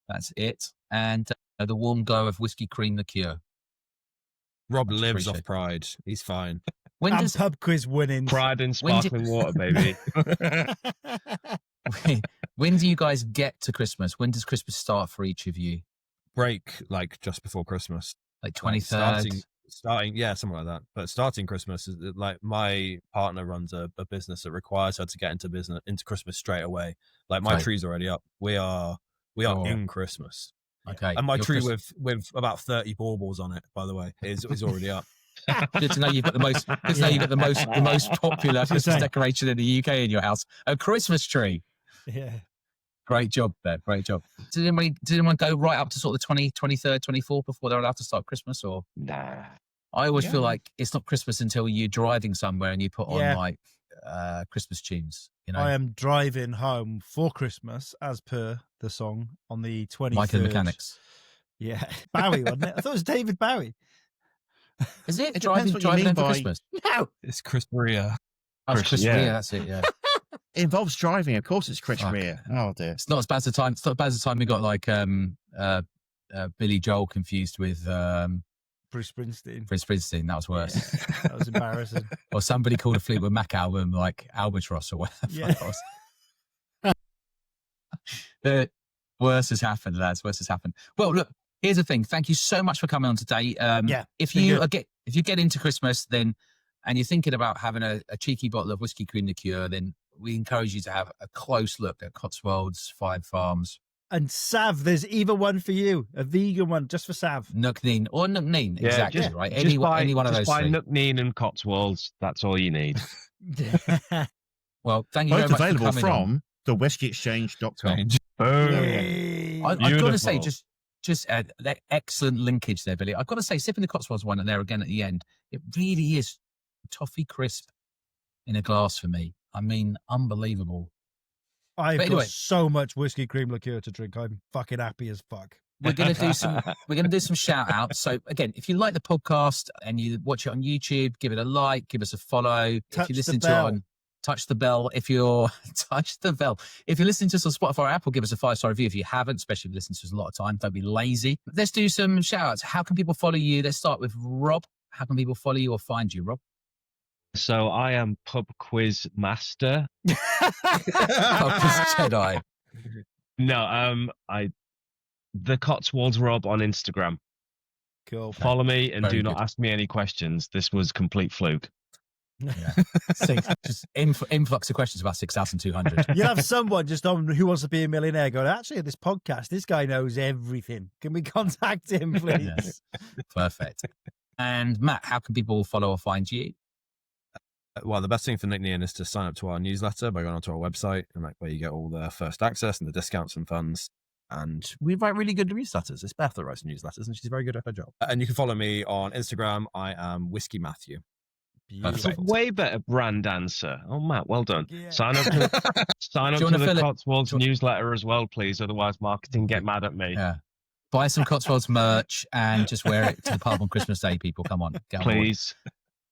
That's it. And the warm glow of whiskey cream liqueur. Rob Much lives off appreciated. pride. He's fine. When And does pub quiz winning. Pride and When did- sparkling water, baby. when do you guys get to Christmas? When does Christmas start for each of you? Break like just before Christmas. Like Like, 23rd. starting, yeah, something like that. But starting Christmas is like my partner runs a business that requires her to get into Christmas straight away. Like my Okay. tree's already up. We are Oh. in Christmas. Okay. And my Your tree Christ- with about 30 baubles on it, by the way, is already up. Good to know you've got the most. Good to know you've got the most popular Just Christmas saying. decoration in the UK in your house. A Christmas tree. Yeah. Great job there. Great job. Did anyone go right up to sort of the 23rd, 24th before they're allowed to start Christmas? Or Nah. I always feel Yeah. like it's not Christmas until you're driving somewhere and you put on Yeah. like Christmas tunes. You know, I am driving home for Christmas, as per the song, on the 23rd. Mike and the Mechanics. Yeah. Bowie, wasn't it? I thought it was David Bowie. Is it It driving depends what you driving mean home for by- Christmas? No. It's Chris Maria. Oh, it's Chris, Christmas. yeah. Yeah, that's it. Yeah. It involves driving. Of course, it's Chris Fuck. Rea. Oh dear. It's not as bad as the time. It's not as bad as the time we got like Billy Joel confused with Bruce Springsteen. Prince Springsteen. That was worse. Yeah, that was embarrassing. Or somebody called a Fleetwood Mac album like Albatross or whatever. Yeah. It was. The worst has happened, lads. Worst has happened. Well, look. Here's the thing. Thank you so much for coming on today. Yeah, If been you good. if you get into Christmas, then and you're thinking about having a cheeky bottle of whiskey cream liqueur, then we encourage you to have a close look at Cotswolds, Five Farms, And Sav, there's even one for you, a vegan one just for Sav. Nc'Nean or Nc'Nean. Yeah, Exactly just- right. Just Any buy one of those three. Nc'Nean and Cotswolds. That's all you need. Well, thank you Both very much available for coming on. from the whiskyexchange.com. Yay. I've got to say, Beautiful. just that excellent linkage there, Billy. I've got to say, sipping the Cotswolds one and there again at the end, it really is toffee crisp in a glass for me. I mean, unbelievable. I've But anyway. got so much whiskey cream liqueur to drink. I'm fucking happy as fuck. We're gonna do some shout outs. So again, if you like the podcast and you watch it on YouTube, give it a like, give us a follow. Touch if you the listen to it bell. on touch the bell if you're If you're listening to us on Spotify or Apple, give us a 5-star review. If you haven't, especially if you listen to us a lot of time, don't be lazy. Let's do some shout outs. How can people follow you? Let's start with Rob. How can people follow you or find you, Rob? So I am Pub Quiz Master. Jedi. No, the Cotswolds Rob on Instagram. Cool. Follow me and Very do not good. ask me any questions. This was complete fluke. Yeah. Just influx of questions about 6,200. You'll have someone just on Who Wants to Be a Millionaire going, actually, this podcast, this guy knows everything. Can we contact him, please? Yes. Perfect. And Matt, how can people follow or find you? Well, the best thing for Nc'Nean is to sign up to our newsletter by going onto our website, and that way you get all the first access and the discounts and funds. And we write really good newsletters. It's Beth that writes newsletters, and she's very good at her job. And you can follow me on Instagram. I am Whisky Matthew. Perfect. Way better brand answer. Oh, Matt, well done. Yeah. Sign up to Do you wanna the fill it? Cotswolds newsletter as well, please. Otherwise, marketing get mad at me. Yeah. Buy some Cotswolds merch and just wear it to the pub on Christmas Day, people. Come on. Get on board.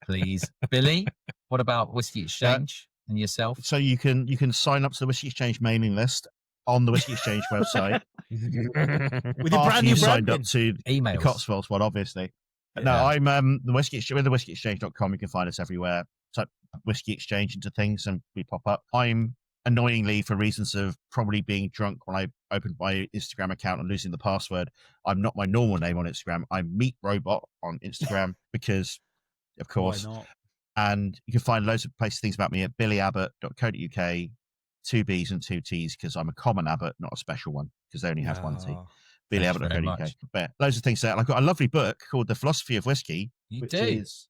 Please. Billy, what about Whisky Exchange and yourself? So you can sign up to the Whisky Exchange mailing list on the Whisky Exchange website. With your After brand new you signed branding. up to the Emails. Cotswolds one, obviously. No, Yeah. I'm the Whisky Exchange with the whiskyexchange.com. You can find us everywhere. Type Whisky Exchange into things and we pop up. I'm annoyingly, for reasons of probably being drunk when I opened my Instagram account and losing the password, I'm not my normal name on Instagram. I'm Meat Robot on Instagram because, of course. Why not? And you can find loads of things about me at billyabbott.co.uk, 2 B's and 2 T's, because I'm a common Abbott, not a special one, because they only have 1 T. Thank you very billyabbott.co.uk. much. But loads of things there. And I've got a lovely book called The Philosophy of Whiskey, You which do. is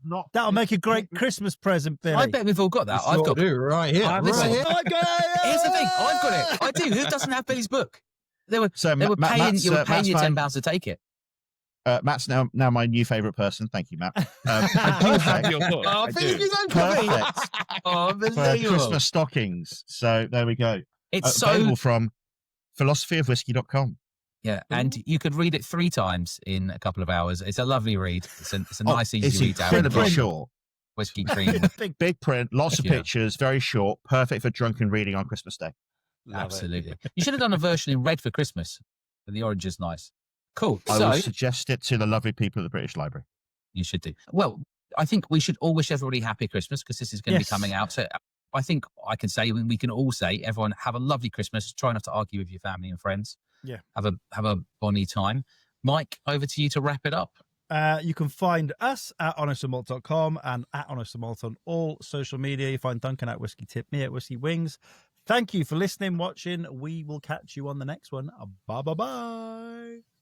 not. That'll make a great Christmas present, Billy. I bet we've all got that. I've got. right here. I've right got- here. I've got it! Here's the thing. I've got it. I do. Who doesn't have Billy's book? They were So paying. You were paying you Matt's £10 to take it. Matt's now my new favourite person. Thank you, Matt. I do have your book. Oh, I Billy, do. you don't cover me. Perfect Oh, for unbelievable. Christmas stockings. So there we go. It's so Available from philosophyofwhiskey.com. yeah, and you could read it 3 times in a couple of hours. It's a lovely read. It's a nice, It's easy read to have. incredibly short. Whiskey cream. Big print, lots of Yeah. pictures, very short, perfect for drunken reading on Christmas Day. Absolutely. You should have done a version in red for Christmas. But the orange is nice. Cool. I So will suggest it to the lovely people at the British Library. you should do. Well, I think we should all wish everybody happy Christmas because this is going to Yes. be coming out. So I think I can say, we can all say, everyone have a lovely Christmas. Try not to argue with your family and friends. Yeah. Have a bonny time. Mike, over to you to wrap it up. You can find us at honestandmalt.com and at honestandmalt on all social media. You find Duncan at Whiskey Tip, me at Whiskey Wings. Thank you for listening, watching. We will catch you on the next one. Bye-bye-bye.